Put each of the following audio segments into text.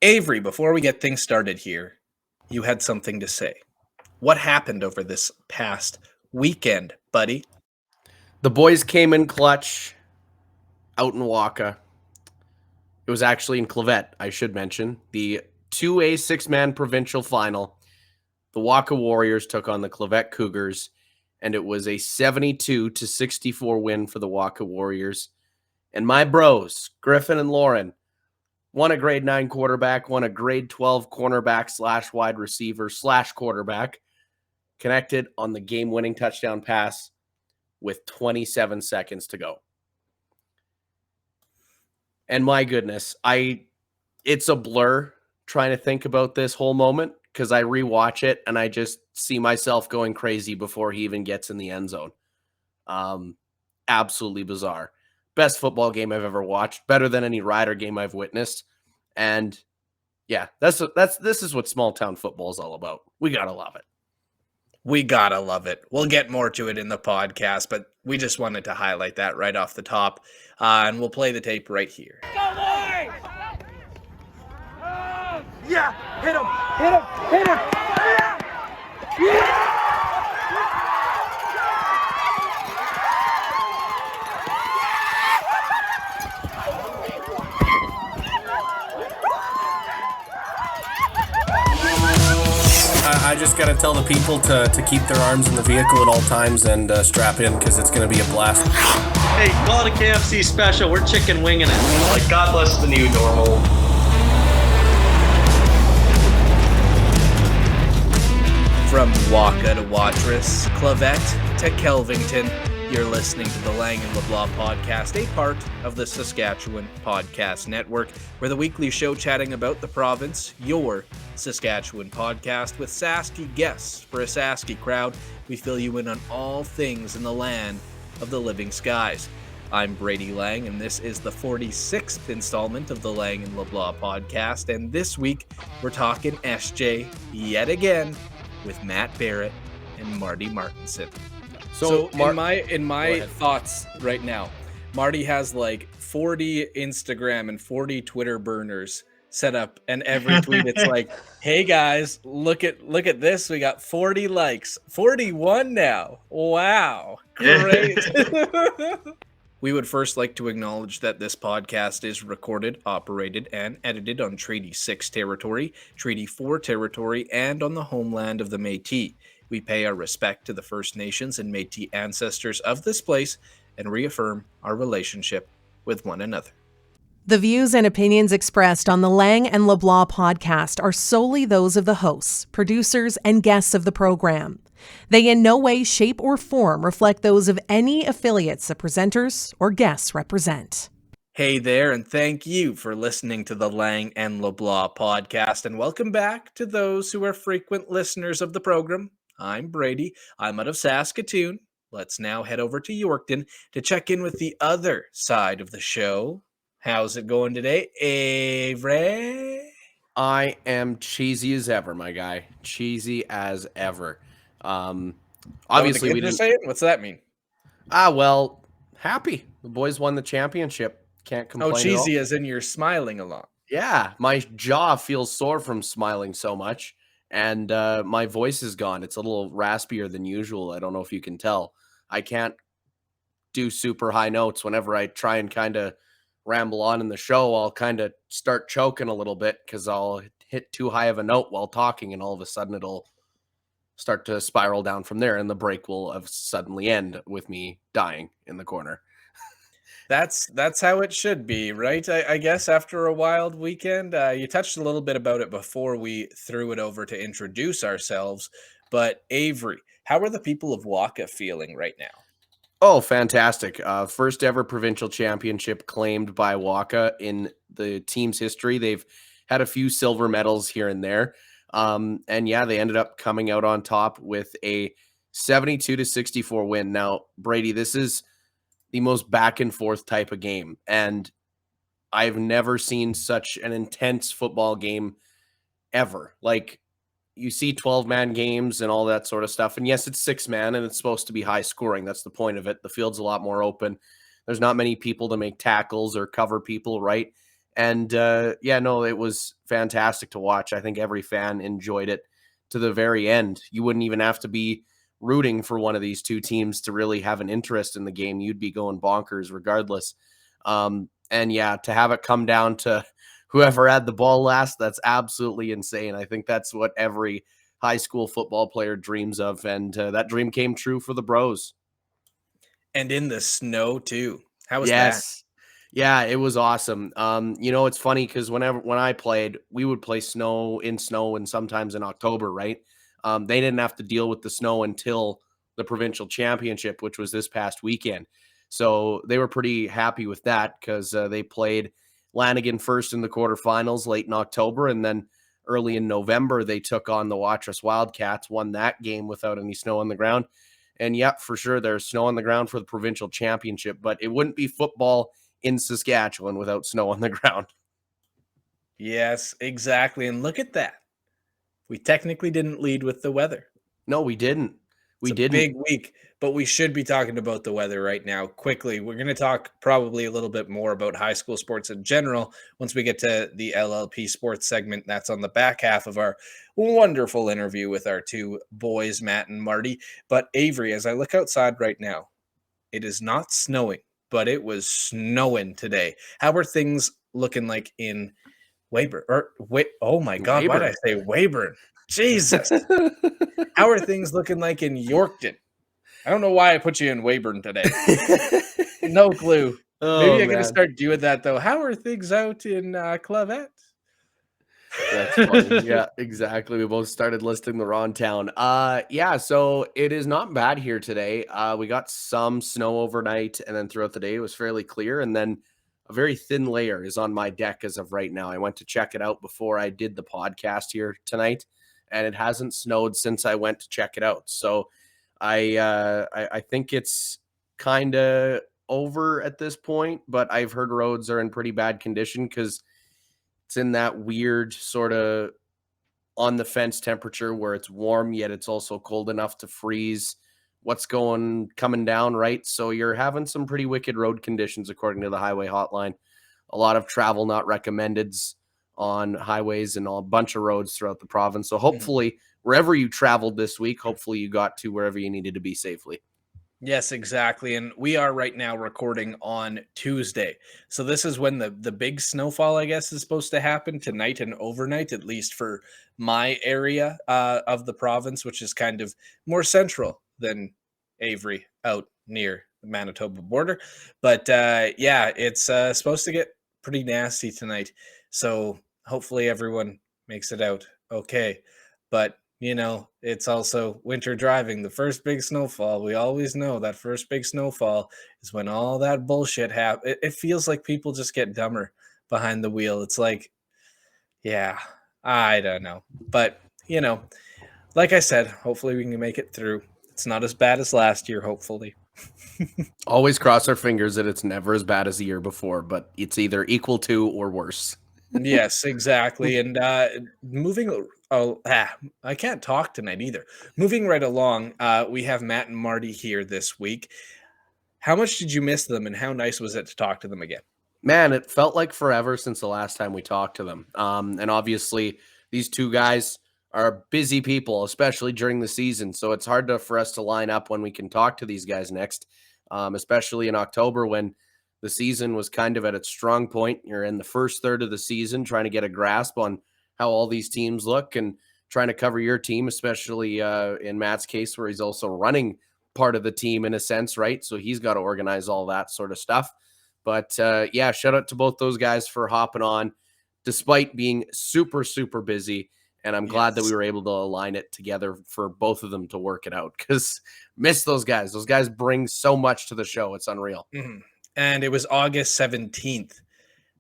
Avery, before we get things started here, you had something to say. What happened over this past weekend, buddy? The boys came in clutch out in Wakaw. It was actually in Clavet, I should mention. The 2A 6-man provincial final. The Wakaw Warriors took on the Clavet Cougars, and it was a 72-64 win for the Wakaw Warriors. And my bros, Griffin and Lauren, one a grade 9 quarterback, one a grade 12 cornerback / wide receiver / quarterback, connected on the game-winning touchdown pass with 27 seconds to go. And my goodness, it's a blur trying to think about this whole moment because I rewatch it and I just see myself going crazy before he even gets in the end zone. Absolutely bizarre. Best football game I've ever watched, better than any Rider game I've witnessed. And yeah, this is what small town football is all about. We got to love it. We gotta love it. We'll get more to it in the podcast, but we just wanted to highlight that right off the top. And we'll play the tape right here. Go, boys! Yeah! Hit him! Hit him! Hit him! Yeah! I just got to tell the people to keep their arms in the vehicle at all times and strap in because it's going to be a blast. Hey, call it a KFC special. We're chicken winging it. Like, God bless the new normal. From Wakaw to Watrous, Clavet to Kelvington, you're listening to the Lang LeBlanc Podcast, a part of the Saskatchewan Podcast Network. We're the weekly show chatting about the province, your Saskatchewan podcast, with Sasky guests for a Sasky crowd. We fill you in on all things in the land of the living skies. I'm Brady Lang, and this is the 46th installment of the Lang and LeBlanc Podcast. And this week, we're talking SJ yet again with Matt Barrett and Marty Martinson. So in my thoughts right now, Marty has like 40 Instagram and 40 Twitter burners set up, and every tweet it's like, "Hey guys, look at this. We got 40 likes, 41 now. Wow, great!" We would first like to acknowledge that this podcast is recorded, operated, and edited on Treaty 6 territory, Treaty 4 territory, and on the homeland of the Métis. We pay our respect to the First Nations and Métis ancestors of this place and reaffirm our relationship with one another. The views and opinions expressed on the Lang and LeBlanc podcast are solely those of the hosts, producers, and guests of the program. They in no way, shape, or form reflect those of any affiliates the presenters or guests represent. Hey there, and thank you for listening to the Lang and LeBlanc podcast, and welcome back to those who are frequent listeners of the program. I'm Brady. I'm out of Saskatoon. Let's now head over to Yorkton to check in with the other side of the show. How's it going today, Avery? I am cheesy as ever, my guy. Cheesy as ever. Obviously, we didn't say it. What's that mean? Well, happy. The boys won the championship. Can't complain. Oh, cheesy as in you're smiling a lot. Yeah, my jaw feels sore from smiling so much, and my voice is gone. It's a little raspier than usual. I don't know if you can tell. I can't do super high notes. Whenever I try and kind of ramble on in the show, I'll kind of start choking a little bit because I'll hit too high of a note while talking, and all of a sudden it'll start to spiral down from there, and the break will suddenly end with me dying in the corner. That's how it should be, right? I guess after a wild weekend, you touched a little bit about it before we threw it over to introduce ourselves. But Avery, how are the people of Wakaw feeling right now? Oh, fantastic. First ever provincial championship claimed by Wakaw in the team's history. They've had a few silver medals here and there. And yeah, they ended up coming out on top with a 72-64 win. Now, Brady, this is the most back and forth type of game. And I've never seen such an intense football game ever. Like, you see 12-man games and all that sort of stuff. And yes, it's 6-man and it's supposed to be high scoring. That's the point of it. The field's a lot more open. There's not many people to make tackles or cover people, right? And it was fantastic to watch. I think every fan enjoyed it to the very end. You wouldn't even have to be rooting for one of these two teams to really have an interest in the game. You'd be going bonkers regardless. To have it come down to whoever had the ball last, that's absolutely insane. I think that's what every high school football player dreams of, and that dream came true for the Bros. And in the snow too. How was that? Yes. Yeah, it was awesome. It's funny because when I played, we would play snow and sometimes in October, right? They didn't have to deal with the snow until the provincial championship, which was this past weekend. So they were pretty happy with that because they played Lanigan first in the quarterfinals late in October, and then early in November, they took on the Watrous Wildcats, won that game without any snow on the ground. And for sure, there's snow on the ground for the provincial championship, but it wouldn't be football in Saskatchewan without snow on the ground. Yes, exactly. And look at that. We technically didn't lead with the weather. No, we didn't. It's a big week, but we should be talking about the weather right now. Quickly, we're going to talk probably a little bit more about high school sports in general once we get to the LLP sports segment. That's on the back half of our wonderful interview with our two boys, Matt and Marty. But Avery, as I look outside right now, it is not snowing, but it was snowing today. How are things looking like in Weyburn? Oh my God, why did I say Weyburn? Jesus. How are things looking like in Yorkton? I don't know why I put you in Weyburn today. No clue. Maybe I'm going to start doing that, though. How are things out in Clavette? That's funny. Yeah, exactly. We both started listing the wrong town. So it is not bad here today. We got some snow overnight, and then throughout the day it was fairly clear, and then a very thin layer is on my deck as of right now. I went to check it out before I did the podcast here tonight, and it hasn't snowed since I went to check it out. So I think it's kind of over at this point, but I've heard roads are in pretty bad condition because it's in that weird sort of on the fence temperature where it's warm, yet it's also cold enough to freeze what's coming down, right? So you're having some pretty wicked road conditions, according to the highway hotline. A lot of travel not recommended on highways and a bunch of roads throughout the province. So hopefully wherever you traveled this week, hopefully you got to wherever you needed to be safely. Yes, exactly. And we are right now recording on Tuesday. So this is when the big snowfall, I guess, is supposed to happen tonight and overnight, at least for my area of the province, which is kind of more central than Avery out near the Manitoba border. But it's supposed to get pretty nasty tonight. So hopefully everyone makes it out okay. But it's also winter driving. The first big snowfall, we always know that first big snowfall is when all that bullshit happens. It feels like people just get dumber behind the wheel. It's like, I don't know. But, like I said, hopefully we can make it through. It's not as bad as last year, hopefully. Always cross our fingers that it's never as bad as the year before, but it's either equal to or worse. Yes, exactly. And I can't talk tonight either. Moving right along, we have Matt and Marty here this week. How much did you miss them, and how nice was it to talk to them again? Man, it felt like forever since the last time we talked to them. And obviously, these two guys are busy people, especially during the season. So it's hard for us to line up when we can talk to these guys next, especially in October when the season was kind of at its strong point. You're in the first third of the season trying to get a grasp on how all these teams look and trying to cover your team, especially in Matt's case where he's also running part of the team in a sense, right? So he's got to organize all that sort of stuff. But shout out to both those guys for hopping on despite being super, super busy. And I'm glad that we were able to align it together for both of them to work it out because miss those guys. Those guys bring so much to the show. It's unreal. Mm-hmm. And it was August 17th,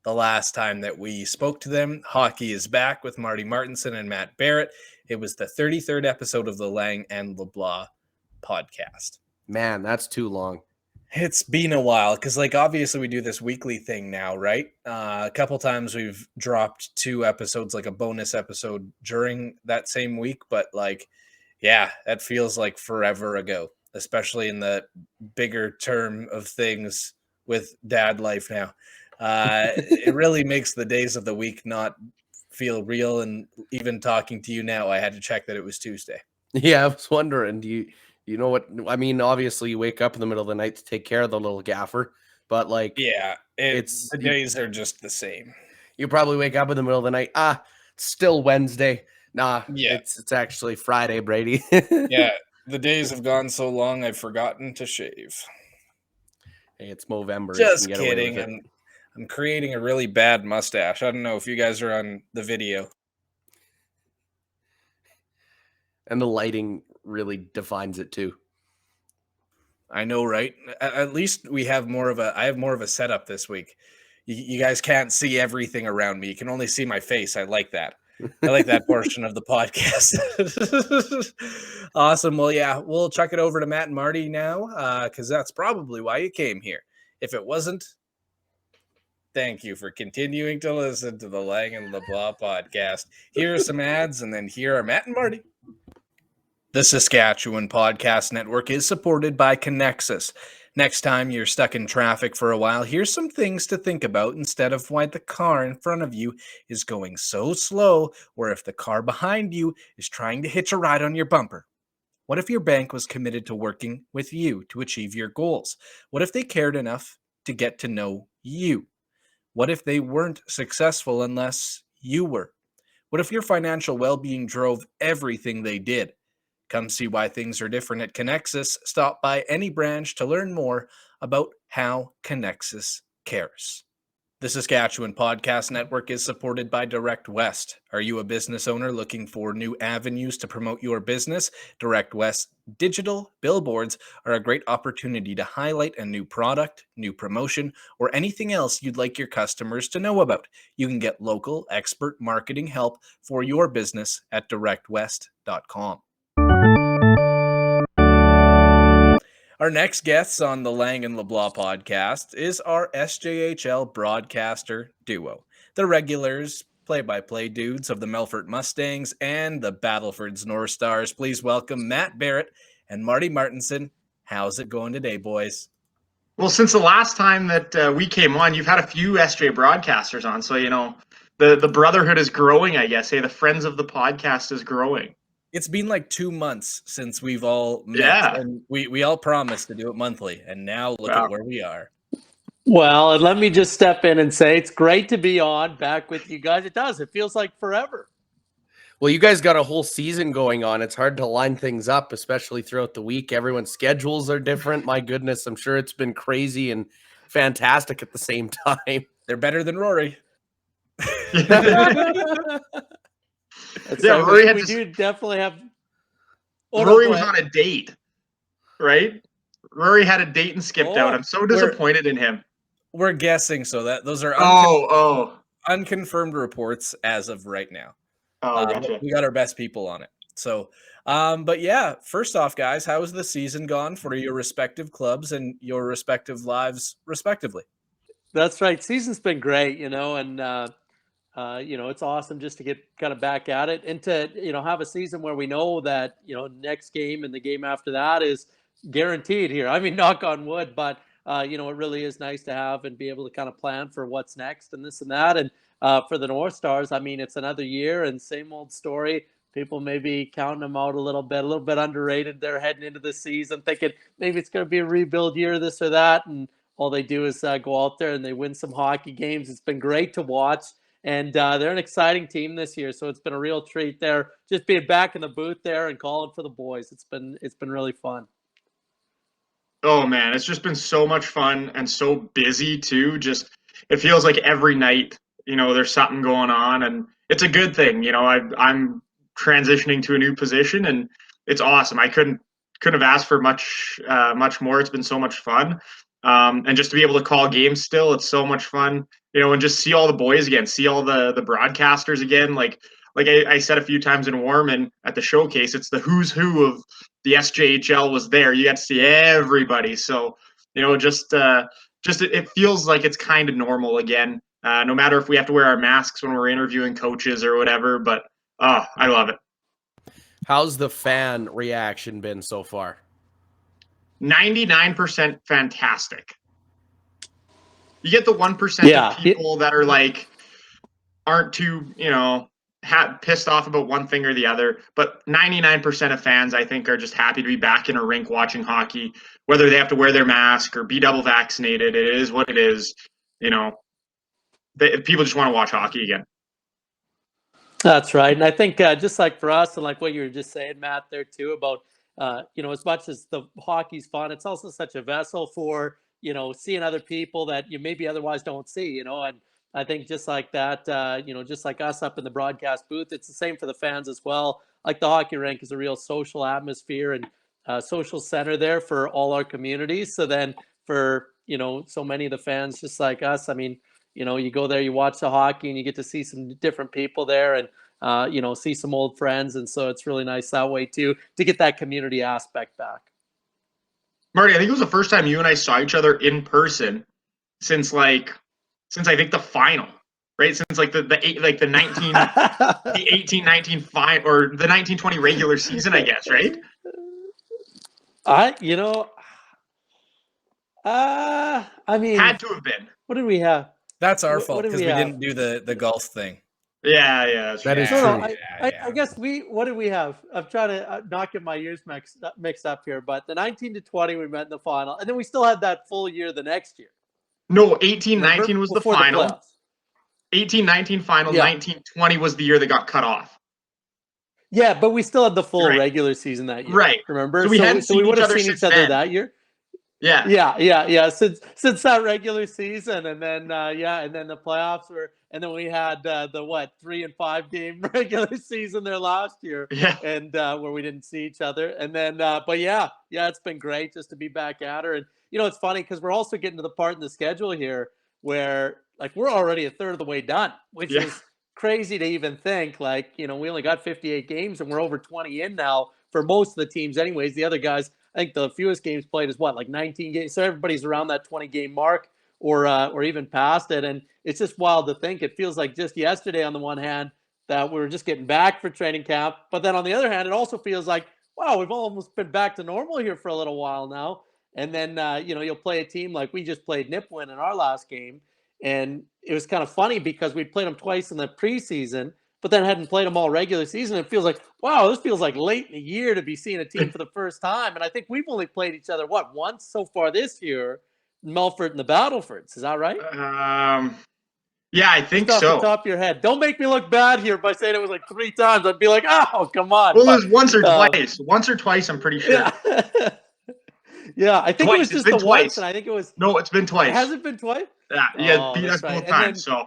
the last time that we spoke to them. Hockey is back with Marty Martinson and Matt Barrett. It was the 33rd episode of the Lang LeBlanc Podcast. Man, that's too long. It's been a while because, obviously we do this weekly thing now, right? A couple times we've dropped 2 episodes, like a bonus episode during that same week. But, that feels like forever ago, especially in the bigger term of things with dad life now. It really makes the days of the week not feel real. And even talking to you now, I had to check that it was Tuesday. Yeah, I was wondering, do you know what I mean? Obviously, you wake up in the middle of the night to take care of the little gaffer, but like, Yeah, it's the days are just the same. you probably wake up in the middle of the night. It's still Wednesday. Nah, Yeah. it's actually Friday, Brady. Yeah, the days have gone so long, I've forgotten to shave. Hey, it's Movember. Just kidding. I'm creating a really bad mustache. I don't know if you guys are on the video. And the lighting really defines it too. I know, right? At least I have more of a setup this week. You guys can't see everything around me. You can only see my face. I like that. I like that portion of the podcast. Awesome. Well, yeah, we'll chuck it over to Matt and Marty now, because that's probably why you came here. If it wasn't, thank you for continuing to listen to the Lang LeBlanc Podcast. Here are some ads, and then here are Matt and Marty. The Saskatchewan Podcast Network is supported by Connexus. Next time you're stuck in traffic for a while, here's some things to think about instead of why the car in front of you is going so slow, or if the car behind you is trying to hitch a ride on your bumper. What if your bank was committed to working with you to achieve your goals? What if they cared enough to get to know you? What if they weren't successful unless you were? What if your financial well-being drove everything they did? Come see why things are different at Connexus. Stop by any branch to learn more about how Connexus cares. The Saskatchewan Podcast Network is supported by Direct West. Are you a business owner looking for new avenues to promote your business? Direct West digital billboards are a great opportunity to highlight a new product, new promotion, or anything else you'd like your customers to know about. You can get local expert marketing help for your business at directwest.com. Our next guests on the Lang LeBlanc Podcast is our SJHL broadcaster duo, the regulars, play-by-play dudes of the Melfort Mustangs and the Battlefords North Stars. Please welcome Matt Barrett and Marty Martinson. How's it going today, boys? Well, since the last time that we came on, you've had a few SJ broadcasters on, so the brotherhood is growing, I guess. Hey, the friends of the podcast is growing. It's been like 2 months since we've all met, Yeah. and we all promised to do it monthly, and now look at where we are. Well, and let me just step in and say it's great to be on back with you guys. It feels like forever. Well, you guys got a whole season going on. It's hard to line things up, especially throughout the week. Everyone's schedules are different. My goodness, I'm sure it's been crazy and fantastic at the same time. They're better than Rory. Yeah, Rory we do definitely have. Rory was on a date, right? Rory had a date and skipped out. I'm so disappointed in him. We're guessing, so that those are unconfirmed reports as of right now. Gotcha. We got our best people on it. So, but yeah, first off, guys, how has the season gone for your respective clubs and your respective lives, respectively? That's right. Season's been great, and it's awesome just to get kind of back at it and to, have a season where we know that, next game and the game after that is guaranteed here. I mean, knock on wood, but, it really is nice to have and be able to kind of plan for what's next and this and that. And for the North Stars, I mean, it's another year and same old story. People may be counting them out a little bit underrated. They're heading into the season thinking maybe it's going to be a rebuild year, this or that. And all they do is go out there and they win some hockey games. It's been great to watch. And they're an exciting team this year, so it's been a real treat there. Just being back in the booth there and calling for the boys, it's been really fun. Oh man, it's just been so much fun and so busy too. Just it feels like every night, there's something going on, and it's a good thing. I'm transitioning to a new position, and it's awesome. I couldn't have asked for much more. It's been so much fun. And just to be able to call games still, it's so much fun, and just see all the boys again, see all the broadcasters again. Like I said a few times in Warman at the showcase, it's the who's who of the SJHL was there. You got to see everybody. So, it feels like it's kind of normal again, no matter if we have to wear our masks when we're interviewing coaches or whatever, but I love it. How's the fan reaction been so far? 99% fantastic. You get the 1% of people that are like, aren't too, pissed off about one thing or the other. But 99% of fans, I think, are just happy to be back in a rink watching hockey, whether they have to wear their mask or be double vaccinated. It is what it is. People just want to watch hockey again. That's right. And I think just like for us and like what you were just saying, Matt, there too, about, as much as the hockey's fun, it's also such a vessel for, seeing other people that you maybe otherwise don't see, and I think just like that, just like us up in the broadcast booth, it's the same for the fans as well. Like the hockey rink is a real social atmosphere and social center there for all our communities. So then for, so many of the fans just like us, I mean, you go there, you watch the hockey and you get to see some different people there and, see some old friends. And so it's really nice that way too, to get that community aspect back. Marty, I think it was the first time you and I saw each other in person since I think the final, right? Since like the 18-19 final or the 19-20 regular season, I guess, right? I mean, had to have been. What did we have? That's our fault because we didn't do the golf thing. Yeah, that is true. I guess what did we have? I'm trying to not get my years mixed up here, but the 19-20 we met in the final, and then we still had that full year the next year. No, 18-19 was the final. 18-19 final, yeah. 19-20 was the year that got cut off. Yeah, but we still had the full regular season that year. Right. Remember? So we would have seen each other that year. Yeah. Since that regular season, and then and then the playoffs were, and then we had the 3-5 game regular season there last year, and where we didn't see each other, and then but it's been great just to be back at her, and it's funny because we're also getting to the part in the schedule here where like we're already a third of the way done, which is crazy to even think. Like we only got 58 games and we're over 20 in now for most of the teams, anyways. The other guys, I think the fewest games played is like 19 games. So everybody's around that 20 game mark or even past it. And it's just wild to think. It feels like just yesterday on the one hand that we were just getting back for training camp. But then on the other hand, it also feels like, wow, we've almost been back to normal here for a little while now. And then, you'll play a team like we just played Nipawin in our last game. And it was kind of funny because we'd played them twice in the preseason, but then hadn't played them all regular season. It feels like, wow, this feels like late in the year to be seeing a team for the first time. And I think we've only played each other, once so far this year, Melfort and the Battlefords. Is that right? Yeah, I think so. Off the top of your head. Don't make me look bad here by saying it was like 3 times. I'd be like, oh, come on. Well, it was once or twice. Once or twice, I'm pretty sure. Yeah. Yeah, I think it was just the once, and I think it was. No, it's been twice. Has it been twice? Yeah, beat us both times. So.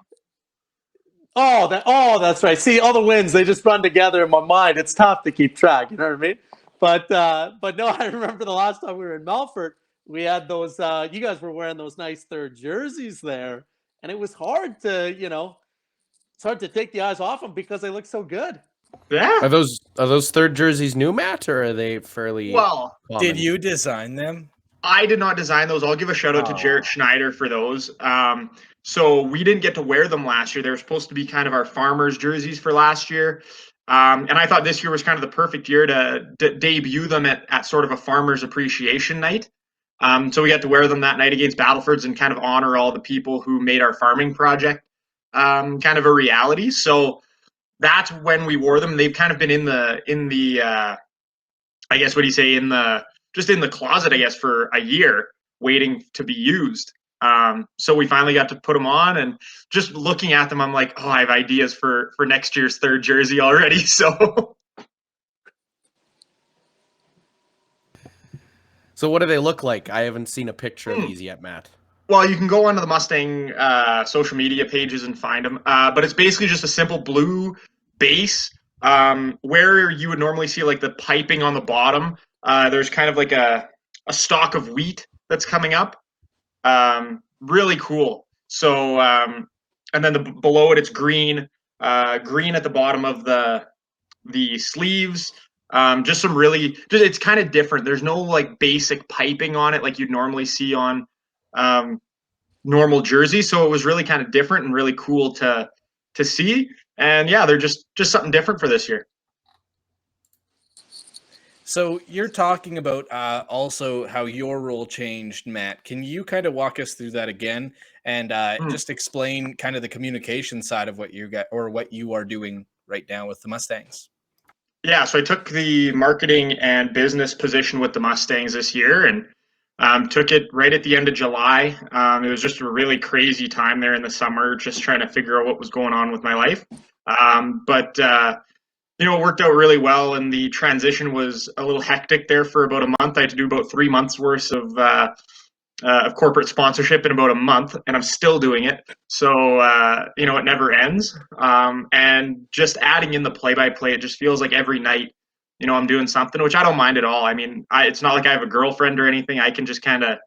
That's right. See, all the wins, they just run together in my mind. It's tough to keep track. You know what I mean? But no, I remember the last time we were in Melfort, we had those. You guys were wearing those nice third jerseys there, and it was hard to, it's hard to take the eyes off them because they look so good. Yeah. Are those third jerseys new, Matt, or are they fairly well? Common? Did you design them? I did not design those. I'll give a shout out to Jarrett Schneider for those. So we didn't get to wear them last year. They were supposed to be kind of our farmers' jerseys for last year. And I thought this year was kind of the perfect year to debut them at sort of a farmers' appreciation night. So we got to wear them that night against Battlefords and kind of honor all the people who made our farming project kind of a reality. So that's when we wore them. They've kind of been in the I guess what do you say, in the closet, I guess, for a year waiting to be used. So we finally got to put them on, and just looking at them, I'm like, oh, I have ideas for next year's third jersey already. So what do they look like? I haven't seen a picture of these yet, Matt. Well, you can go onto the Mustang social media pages and find them. But it's basically just a simple blue base where you would normally see like the piping on the bottom. There's kind of like a stalk of wheat that's coming up. Really cool. So, and then below it, it's green at the bottom of the sleeves. Just it's kind of different. There's no like basic piping on it like you'd normally see on normal jerseys. So it was really kind of different and really cool to see. And yeah, they're just something different for this year. So you're talking about also how your role changed, Matt. Can you kind of walk us through that again and just explain kind of the communication side of what you got or what you are doing right now with the Mustangs? Yeah, so I took the marketing and business position with the Mustangs this year and took it right at the end of July. It was just a really crazy time there in the summer, just trying to figure out what was going on with my life. But it worked out really well, and the transition was a little hectic there for about a month. I had to do about 3 months worth of corporate sponsorship in about a month, and I'm still doing it. So, it never ends. And just adding in the play-by-play, it just feels like every night, I'm doing something, which I don't mind at all. I mean, it's not like I have a girlfriend or anything. I can just kind of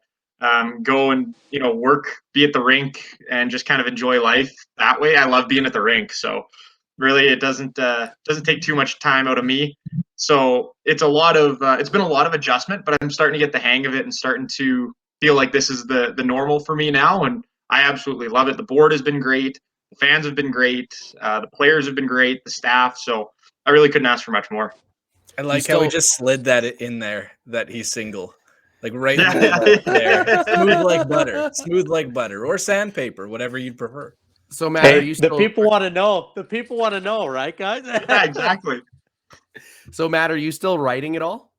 go and, work, be at the rink, and just kind of enjoy life that way. I love being at the rink. So really, it doesn't take too much time out of me. So it's been a lot of adjustment, but I'm starting to get the hang of it and starting to feel like this is the normal for me now, and I absolutely love it. The board has been great, the fans have been great, the players have been great, the staff. So I really couldn't ask for much more. I like how we just slid that in there that he's single, like right in the there, smooth like butter, or sandpaper, whatever you'd prefer. So Matt, hey, the people want to know. The people want to know, right, guys? Yeah, exactly. So Matt, are you still writing it all?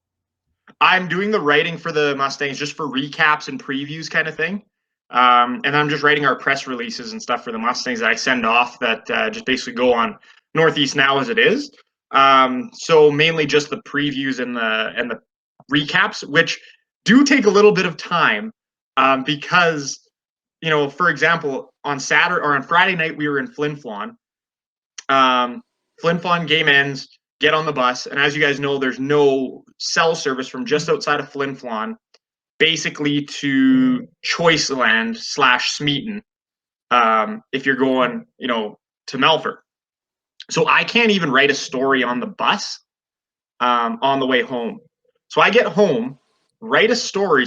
I'm doing the writing for the Mustangs just for recaps and previews kind of thing. And I'm just writing our press releases and stuff for the Mustangs that I send off that just basically go on Northeast Now as it is. So mainly just the previews and the recaps, which do take a little bit of time because, for example, on Saturday or on Friday night, we were in Flin Flon. Flin Flon game ends, get on the bus, and as you guys know, there's no cell service from just outside of Flin Flon, basically to Choiceland / Smeaton, if you're going, to Melfort. So I can't even write a story on the bus on the way home. So I get home, write a story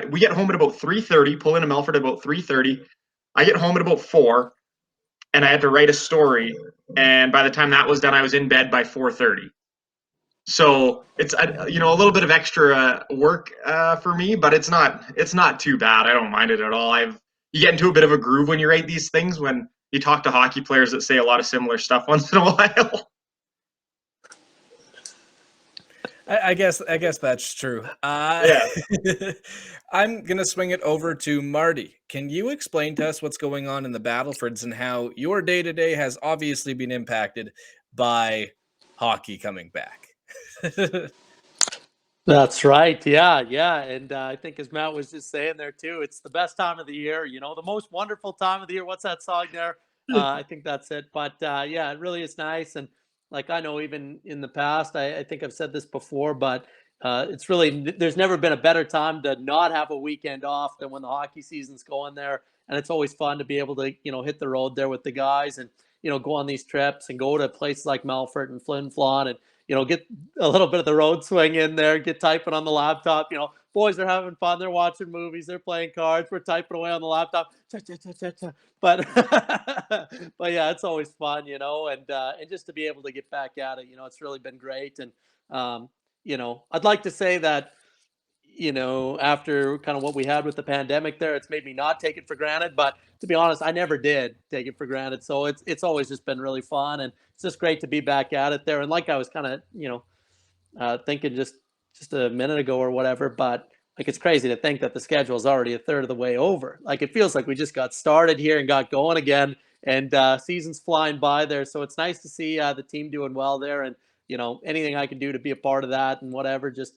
we get home at about 3:30, pull into Melfort at about 3:30. I get home at about 4, and I had to write a story. And by the time that was done, I was in bed by 4:30. So it's a little bit of extra work for me, but it's not too bad. I don't mind it at all. You get into a bit of a groove when you write these things when you talk to hockey players that say a lot of similar stuff once in a while. I guess that's true. Yeah. I'm going to swing it over to Marty. Can you explain to us what's going on in the Battlefords and how your day-to-day has obviously been impacted by hockey coming back? That's right. Yeah. And I think as Matt was just saying there too, it's the best time of the year, the most wonderful time of the year. What's that song there? I think that's it. But yeah, it really is nice. And like, I know even in the past, I think I've said this before, but it's really, there's never been a better time to not have a weekend off than when the hockey season's going there. And it's always fun to be able to, hit the road there with the guys and, go on these trips and go to places like Melfort and Flin Flon and, get a little bit of the road swing in there, get typing on the laptop. Boys are having fun. They're watching movies. They're playing cards. We're typing away on the laptop. But yeah, it's always fun, and just to be able to get back at it, it's really been great. And, I'd like to say that, after kind of what we had with the pandemic there, it's made me not take it for granted. But to be honest, I never did take it for granted. So it's always just been really fun. And it's just great to be back at it there. And like I was kind of, thinking just a minute ago or whatever, but like, it's crazy to think that the schedule is already a third of the way over. Like, it feels like we just got started here and got going again, and season's flying by there. So it's nice to see the team doing well there. And, anything I can do to be a part of that and whatever, just,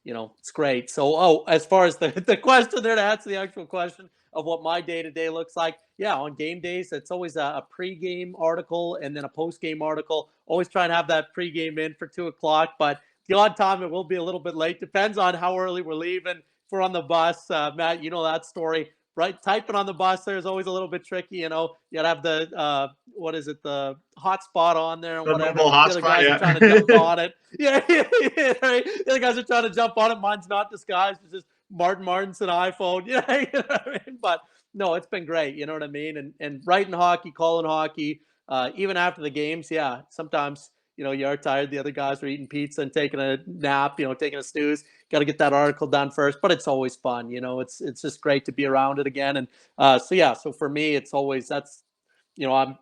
it's great. So, as far as the question there, to answer the actual question of what my day-to-day looks like, yeah, on game days, it's always a pre-game article and then a post-game article. Always try and have that pre-game in for 2:00, but the odd time it will be a little bit late. Depends on how early we're leaving. If we're on the bus, Matt, you know that story, right? Typing on the bus there is always a little bit tricky. You gotta have the the hotspot on there and whatever. The other guys are trying to jump on it. Yeah, right. The other guys are trying to jump on it. Mine's not disguised. It's just Martin Martinson iPhone. Yeah, you know what I mean? But no, it's been great. You know what I mean? And writing hockey, calling hockey, even after the games. Yeah, sometimes you are tired. The other guys are eating pizza and taking a nap, taking a snooze. Got to get that article done first, but it's always fun. It's just great to be around it again. And so for me, it's always I'm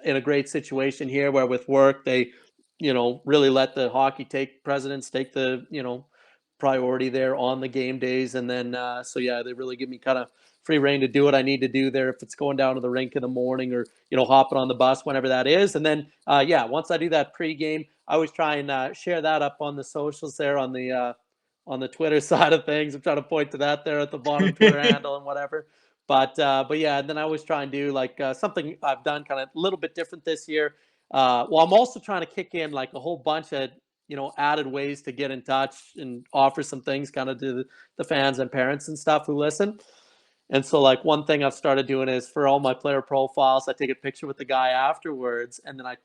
in a great situation here where with work, they, really let the hockey presidents take the, priority there on the game days. And then, they really give me kind of free reign to do what I need to do there. If it's going down to the rink in the morning or, hopping on the bus, whenever that is. And then, once I do that pregame, I always try and share that up on the socials there on the Twitter side of things. I'm trying to point to that there at the bottom Twitter handle and whatever. But yeah, and then I always try and do like something I've done kind of a little bit different this year. I'm also trying to kick in like a whole bunch of, added ways to get in touch and offer some things kind of to the fans and parents and stuff who listen. And so like one thing I've started doing is for all my player profiles, I take a picture with the guy afterwards and then I,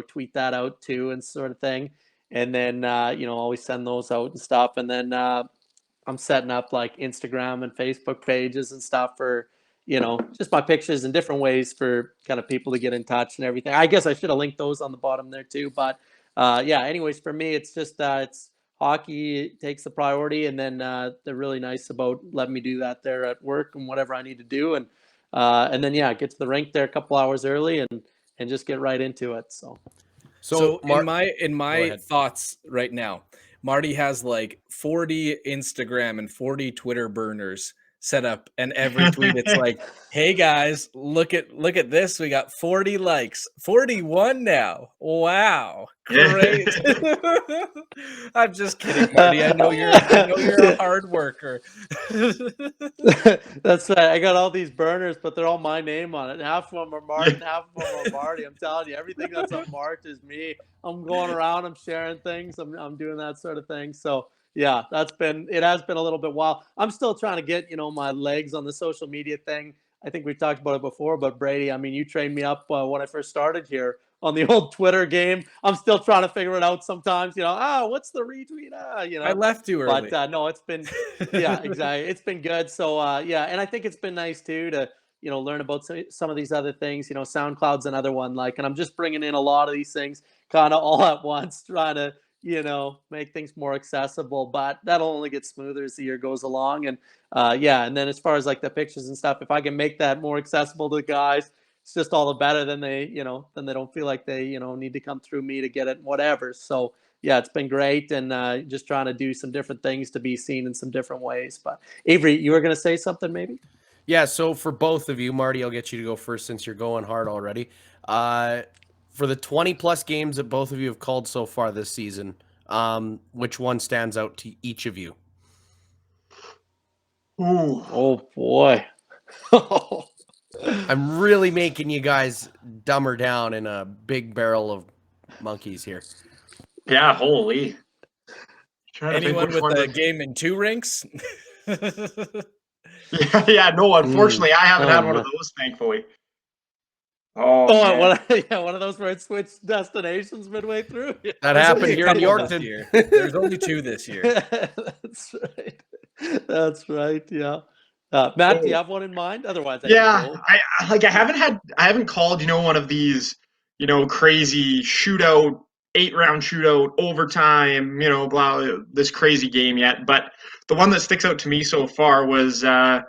tweet that out too and sort of thing. And then, always send those out and stuff. And then I'm setting up like Instagram and Facebook pages and stuff for, just my pictures and different ways for kind of people to get in touch and everything. I guess I should have linked those on the bottom there too. But anyways, for me, it's just it's hockey takes the priority, and then they're really nice about letting me do that there at work and whatever I need to do, and then get to the rink there a couple hours early and just get right into it. So in my thoughts right now, Marty has like 40 Instagram and 40 Twitter burners set up, and every tweet it's like, hey guys, look at this, we got 40 likes, 41 now, wow, great. I'm just kidding, Marty. I know you're a hard worker. That's right. I got all these burners, but they're all my name on it. Half of them are Martin, half of them are Marty. I'm telling you, everything that's unmarked is me. I'm going around, I'm sharing things, I'm doing that sort of thing. So yeah, it has been a little bit wild. I'm still trying to get, my legs on the social media thing. I think we talked about it before, but Brady, I mean, you trained me up when I first started here on the old Twitter game. I'm still trying to figure it out sometimes, what's the retweet? I left too early. But no, it's been, yeah, exactly. It's been good. So and I think it's been nice too to, learn about some of these other things, SoundCloud's another one, and I'm just bringing in a lot of these things kind of all at once, trying to, make things more accessible, but that'll only get smoother as the year goes along. And and then as far as like the pictures and stuff, if I can make that more accessible to the guys, it's just all the better. Then they, then they don't feel like they, need to come through me to get it, whatever. So yeah, it's been great. And just trying to do some different things to be seen in some different ways. But Avery, you were going to say something maybe? Yeah. So for both of you, Marty, I'll get you to go first since you're going hard already. For the 20-plus games that both of you have called so far this season, which one stands out to each of you? Ooh. Oh, boy. I'm really making you guys dumber down in a big barrel of monkeys here. Yeah, holy. Anyone with a game in 2 rinks? yeah, no, unfortunately, I haven't had one of those, thankfully. One of those where it switched destinations midway through. That happened here in Yorkton. There's only 2 this year. That's right. Yeah. Matt, do you have one in mind? Otherwise, I haven't called, one of these, crazy shootout, 8-round shootout, overtime, blah, this crazy game yet. But the one that sticks out to me so far was about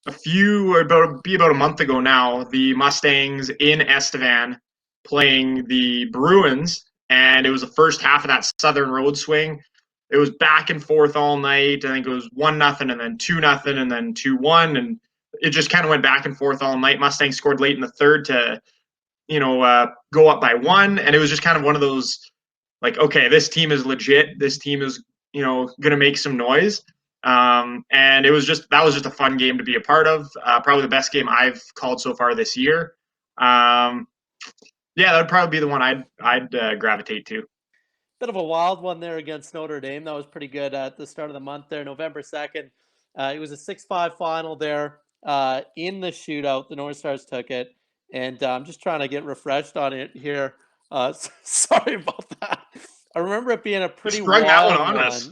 a month ago now, the Mustangs in Estevan playing the Bruins, and it was the first half of that Southern Road swing. It was back and forth all night. I think it was 1-0 and then 2-0 and then 2-1, and it just kind of went back and forth all night. Mustangs scored late in the third to, go up by 1, and it was just kind of one of those, like, okay, this team is legit. This team is, going to make some noise. And that was just a fun game to be a part of. Probably the best game I've called so far this year. That'd probably be the one I'd gravitate to. Bit of a wild one there against Notre Dame. That was pretty good at the start of the month there, November 2nd. It was a 6-5 final there in the shootout. The North Stars took it, and I'm just trying to get refreshed on it here. Sorry about that. I remember it being a pretty wild that one on us.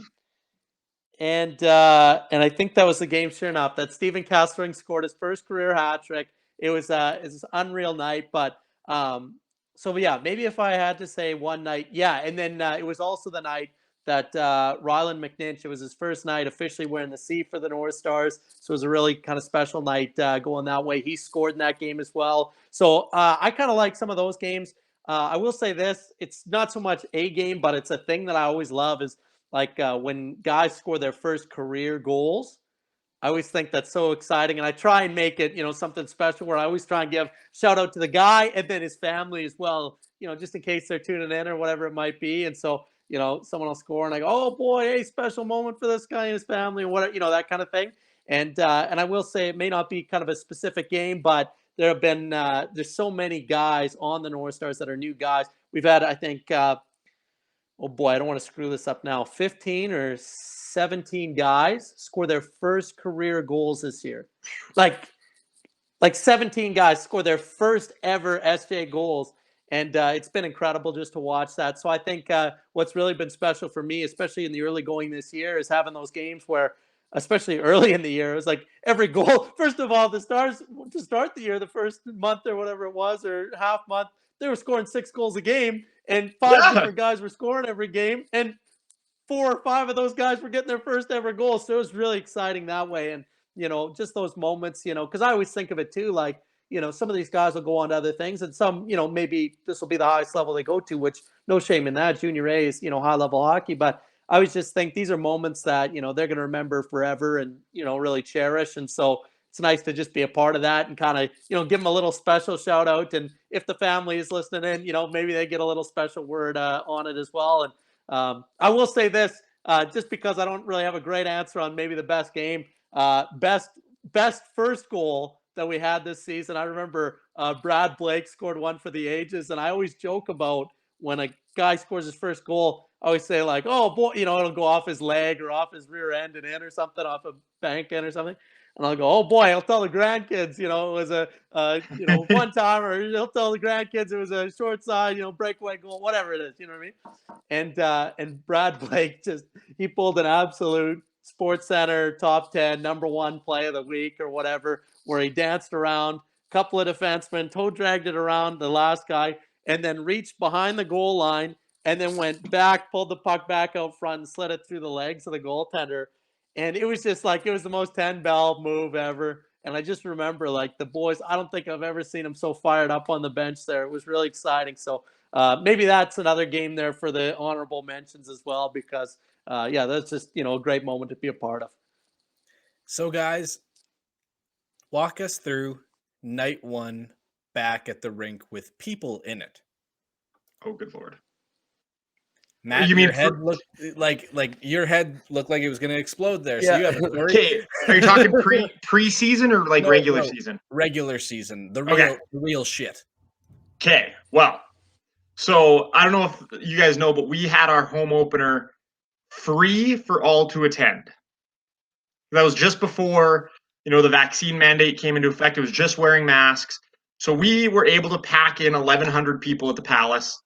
And I think that was the game, sure enough, that Stephen Kessling scored his first career hat trick. It was an unreal night, but So yeah, maybe if I had to say one night, yeah. And then it was also the night that Ryland McNinch, it was his first night officially wearing the C for the North Stars. So it was a really kind of special night going that way. He scored in that game as well. So I kind of like some of those games. I will say this, it's not so much a game, but it's a thing that I always love is like when guys score their first career goals. I always think that's so exciting, and I try and make it, something special where I always try and give shout out to the guy and then his family as well, just in case they're tuning in or whatever it might be. And so, someone will score and I go, oh boy, hey, special moment for this guy and his family and whatever, that kind of thing. And I will say it may not be kind of a specific game, but there have been, there's so many guys on the North Stars that are new guys. We've had, I think, oh boy, I don't want to screw this up now, 15 or 17 guys score their first career goals this year. Like 17 guys score their first ever SJ goals. And it's been incredible just to watch that. So I think what's really been special for me, especially in the early going this year, is having those games where, especially early in the year, it was like every goal. First of all, the Stars, to start the year, the first month or whatever it was, or half month, they were scoring 6 goals a game. And 5 different guys were scoring every game. And 4 or 5 of those guys were getting their first ever goal. So it was really exciting that way. And, just those moments, because I always think of it too, like, some of these guys will go on to other things and some, maybe this will be the highest level they go to, which no shame in that. Junior A is, high level hockey. But I always just think these are moments that, they're going to remember forever and, really cherish. And so it's nice to just be a part of that and kind of, give them a little special shout out. And if the family is listening in, maybe they get a little special word on it as well. And I will say this, just because I don't really have a great answer on maybe the best game, best first goal that we had this season. I remember Brad Blake scored one for the ages. And I always joke about when a guy scores his first goal, I always say like, oh boy, it'll go off his leg or off his rear end and in or something, off a bank end or something. And I'll go, oh boy, I'll tell the grandkids, it was a, one time, or he'll tell the grandkids it was a short side, breakaway goal, whatever it is, you know what I mean? And Brad Blake he pulled an absolute Sports Center top 10, number 1 play of the week or whatever, where he danced around, a couple of defensemen, toe dragged it around the last guy, and then reached behind the goal line and then went back, pulled the puck back out front and slid it through the legs of the goaltender. And it was just like, it was the most 10-bell move ever. And I just remember like the boys, I don't think I've ever seen them so fired up on the bench there. It was really exciting. So maybe that's another game there for the honorable mentions as well, because that's just, a great moment to be a part of. So guys, walk us through night 1 back at the rink with people in it. Oh, good Lord. Matt, you mean your head looked like your head looked like it was going to explode there. Yeah. So you have a story. Okay, are you talking preseason or like regular season? Regular season, the real shit. Okay, well, so I don't know if you guys know, but we had our home opener free for all to attend. That was just before, the vaccine mandate came into effect. It was just wearing masks. So we were able to pack in 1,100 people at the Palace.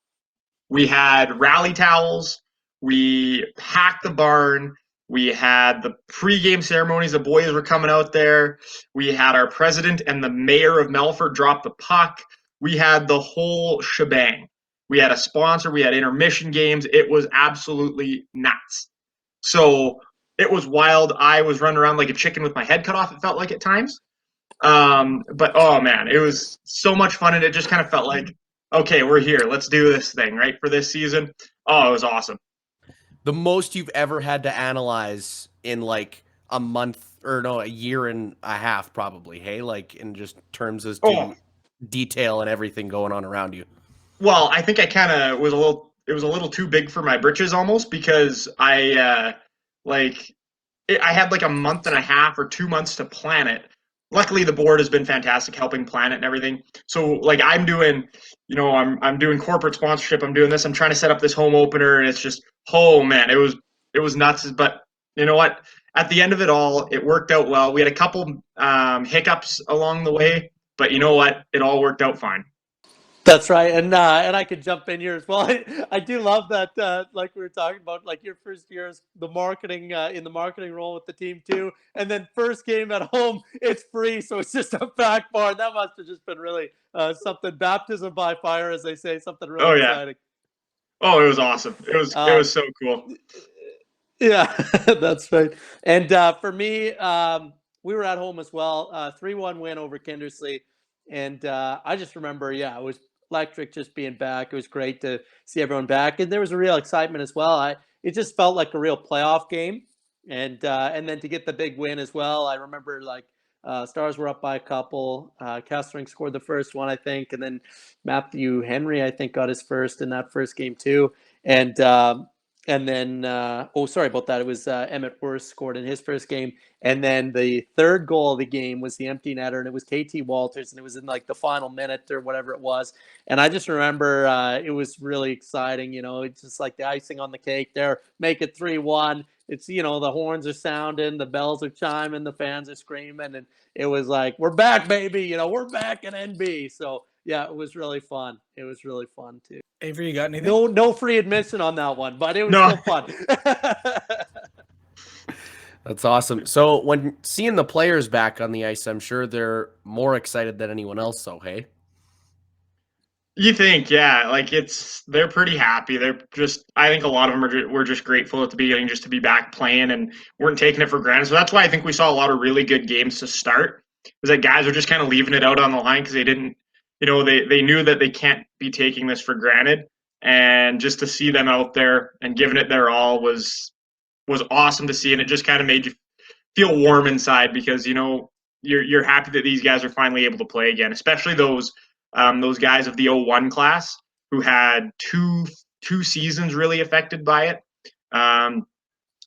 We had rally towels. We packed the barn. We had the pregame ceremonies. The boys were coming out there. We had our president and the mayor of Melfort drop the puck. We had the whole shebang. We had a sponsor. We had intermission games. It was absolutely nuts. So it was wild. I was running around like a chicken with my head cut off, it felt like at times. But, oh, man, it was so much fun, and it just kind of felt like, okay, we're here. Let's do this thing, right, for this season. Oh, it was awesome. The most you've ever had to analyze in like a month or no, a year and a half probably, hey? Like in just terms as to detail and everything going on around you. Well, I think I kind of was it was a little too big for my britches almost, because I had like a month and a half or 2 months to plan it. Luckily, the board has been fantastic helping plan it and everything. So like I'm doing, I'm doing corporate sponsorship. I'm doing this. I'm trying to set up this home opener, and it's just, oh man, it was nuts. But you know what? At the end of it all, it worked out well. We had a couple hiccups along the way, but you know what? It all worked out fine. That's right, and I could jump in here as well. I do love that, like we were talking about, like your first year is the marketing in the marketing role with the team too, and then first game at home, it's free, so it's just a back bar. That must have just been really something, baptism by fire, as they say, something really exciting. Oh, it was awesome. It was so cool. Yeah, that's right. And for me, we were at home as well, 3-1 win over Kindersley, and I just remember, it was electric just being back. It was great to see everyone back, and there was a real excitement as well. It just felt like a real playoff game, and then to get the big win as well. I remember Stars were up by a couple. Kessling scored the first one, I think, and then Matthew Henry, I think, got his first in that first game too, and then sorry about that. It was Emmett Worth scored in his first game. And then the third goal of the game was the empty netter, and it was KT Walters, and it was in like the final minute or whatever it was. And I just remember it was really exciting. It's just like the icing on the cake there. Make it 3-1. It's, the horns are sounding, the bells are chiming, the fans are screaming. And it was like, we're back, baby. We're back in NB. So, yeah, it was really fun. It was really fun, too. Avery, you got anything? No free admission on that one, but it was still fun. That's awesome. So when seeing the players back on the ice, I'm sure they're more excited than anyone else, though, hey? You think, yeah, they're pretty happy. I think a lot of them were just grateful at the beginning just to be back playing and weren't taking it for granted. So that's why I think we saw a lot of really good games to start, was that guys are just kind of leaving it out on the line because they didn't, they knew that they can't be taking this for granted. And just to see them out there and giving it their all was awesome to see. And it just kind of made you feel warm inside because, you're happy that these guys are finally able to play again, especially those guys of the 01 class who had two seasons really affected by it.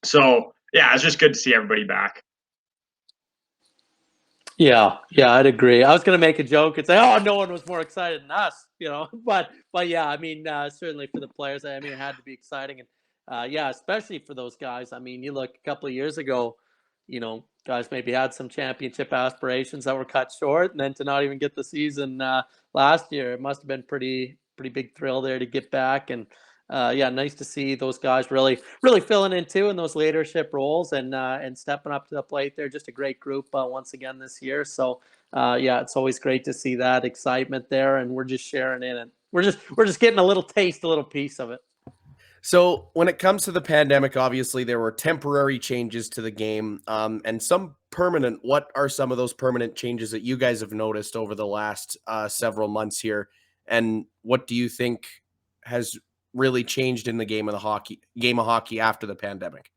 So yeah, it's just good to see everybody back. Yeah, I'd agree. I was going to make a joke and say, "Oh, no one was more excited than us," But yeah, I mean, certainly for the players, I mean, it had to be exciting, and especially for those guys. I mean, you look a couple of years ago, guys maybe had some championship aspirations that were cut short, and then to not even get the season last year, it must have been pretty big thrill there to get back. And nice to see those guys really filling in too in those leadership roles and stepping up to the plate. They're just a great group once again this year. So it's always great to see that excitement there, and we're just sharing in it. We're just getting a little taste, a little piece of it. So when it comes to the pandemic, obviously there were temporary changes to the game and some permanent. What are some of those permanent changes that you guys have noticed over the last several months here? And what do you think has really changed in the game of hockey after the pandemic?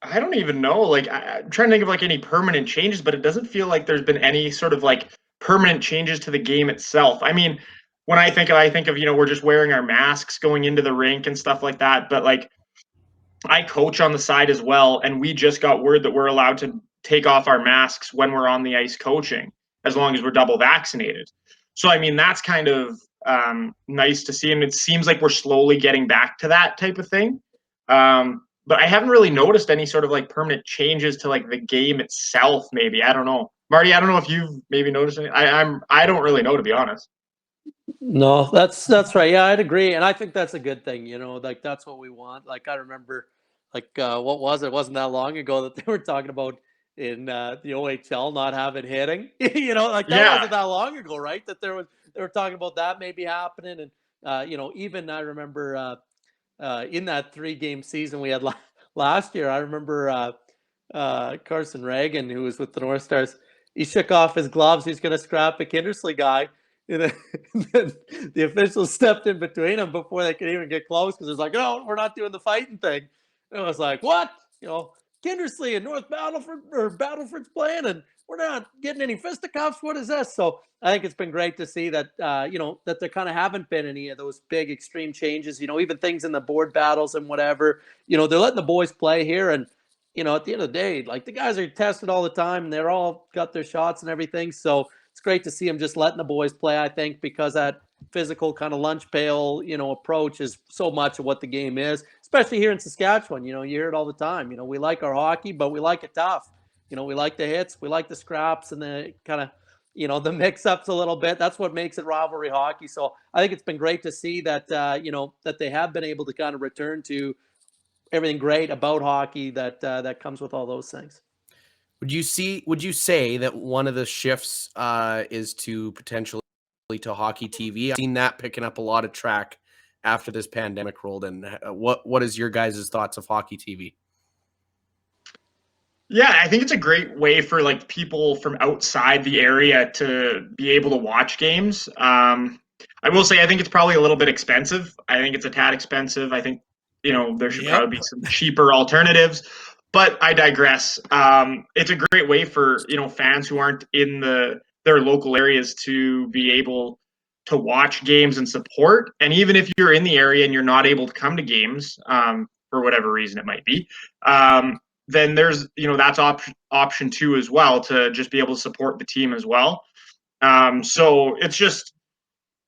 I don't even know. I'm trying to think of any permanent changes, but it doesn't feel like there's been any sort of permanent changes to the game itself. I mean, when I think of, we're just wearing our masks going into the rink and stuff like that. But I coach on the side as well. And we just got word that we're allowed to take off our masks when we're on the ice coaching, as long as we're double vaccinated. So, I mean, that's kind of nice to see. And it seems like we're slowly getting back to that type of thing. But I haven't really noticed any sort of permanent changes to the game itself. Maybe, I don't know. Marty, I don't know if you've maybe noticed any. I don't really know, to be honest. No, that's right. Yeah, I'd agree, and I think that's a good thing. That's what we want. I remember, what was it? It wasn't that long ago that they were talking about in the OHL not having hitting. That wasn't that long ago, right? That they were talking about that maybe happening, and even I remember in that 3-game season we had last year. I remember Carson Reagan, who was with the North Stars. He shook off his gloves. He's going to scrap a Kindersley guy. And then the officials stepped in between them before they could even get close because it was like, no, we're not doing the fighting thing. And I was like, what? Kindersley and North Battleford's playing, and we're not getting any fisticuffs. What is this? So I think it's been great to see that, that there kind of haven't been any of those big extreme changes, even things in the board battles and whatever. They're letting the boys play here. And, at the end of the day, the guys are tested all the time and they're all got their shots and everything. So it's great to see them just letting the boys play, I think, because that physical kind of lunch pail, approach is so much of what the game is, especially here in Saskatchewan. You hear it all the time. We like our hockey, but we like it tough. We like the hits, we like the scraps and the kind of, the mix-ups a little bit. That's what makes it rivalry hockey. So I think it's been great to see that, that they have been able to kind of return to everything great about hockey that comes with all those things. Would you say that one of the shifts is to potentially to hockey TV? I've seen that picking up a lot of track after this pandemic rolled in. What is your guys' thoughts of hockey TV? Yeah, I think it's a great way for like people from outside the area to be able to watch games. I will say I think it's probably a little bit expensive. I think it's a tad expensive. I think there should probably be some cheaper alternatives. But I digress. It's a great way for fans who aren't in their local areas to be able to watch games and support. And even if you're in the area and you're not able to come to games for whatever reason it might be, then there's that's option 2 as well, to just be able to support the team as well. So it's just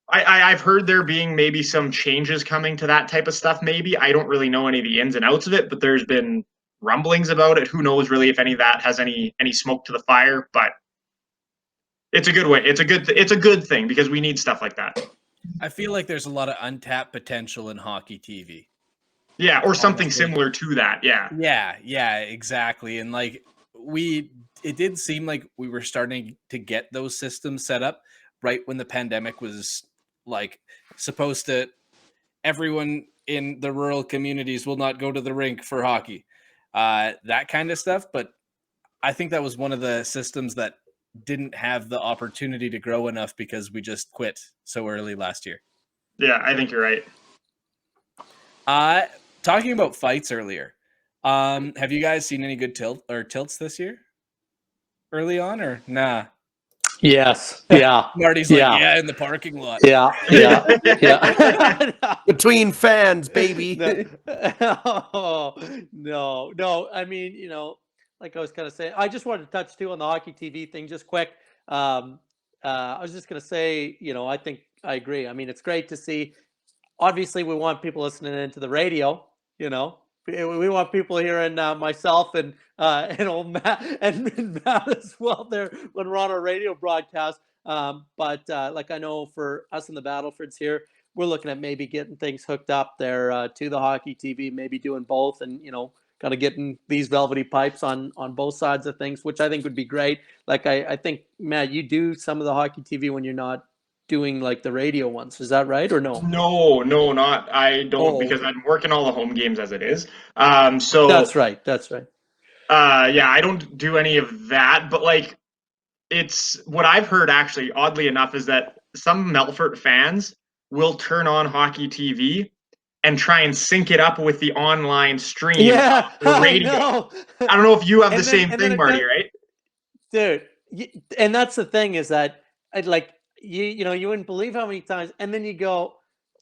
I've heard there being maybe some changes coming to that type of stuff. Maybe I don't really know any of the ins and outs of it, but there's been rumblings about it. Who knows really if any of that has any smoke to the fire, but it's a good way. It's a good thing because we need stuff like that. I feel like there's a lot of untapped potential in hockey TV. Yeah, or something similar to that. Yeah. Yeah, exactly. And like it did seem like we were starting to get those systems set up right when the pandemic was like supposed to, everyone in the rural communities will not go to the rink for hockey. That kind of stuff. But I think that was one of the systems that didn't have the opportunity to grow enough because we just quit so early last year. Yeah, I think you're right. Talking about fights earlier, have you guys seen any good tilts this year? Early on or nah? Yes. Yeah. Marty's like, yeah, in the parking lot. Yeah. Between fans, baby. No. I mean, like I was kind of saying, I just wanted to touch too on the hockey TV thing just quick. I was just going to say, I think I agree. I mean, it's great to see. Obviously, we want people listening into the radio, we want people hearing myself and old Matt and Matt as well there when we're on our radio broadcast. But like I know for us in the Battlefords here, we're looking at maybe getting things hooked up there to the hockey TV, maybe doing both and, kind of getting these velvety pipes on both sides of things, which I think would be great. Like I think, Matt, you do some of the hockey TV when you're not doing like the radio ones. Is that right or no? No, not. I don't because I'm working all the home games as it is. So That's right. Yeah, I don't do any of that, but like it's what I've heard actually, oddly enough, is that some Melfort fans will turn on hockey TV and try and sync it up with the online stream. Yeah, the radio. I don't know if you have the same thing, Marty, right? Dude, and that's the thing is that I'd like you wouldn't believe how many times, and then you go,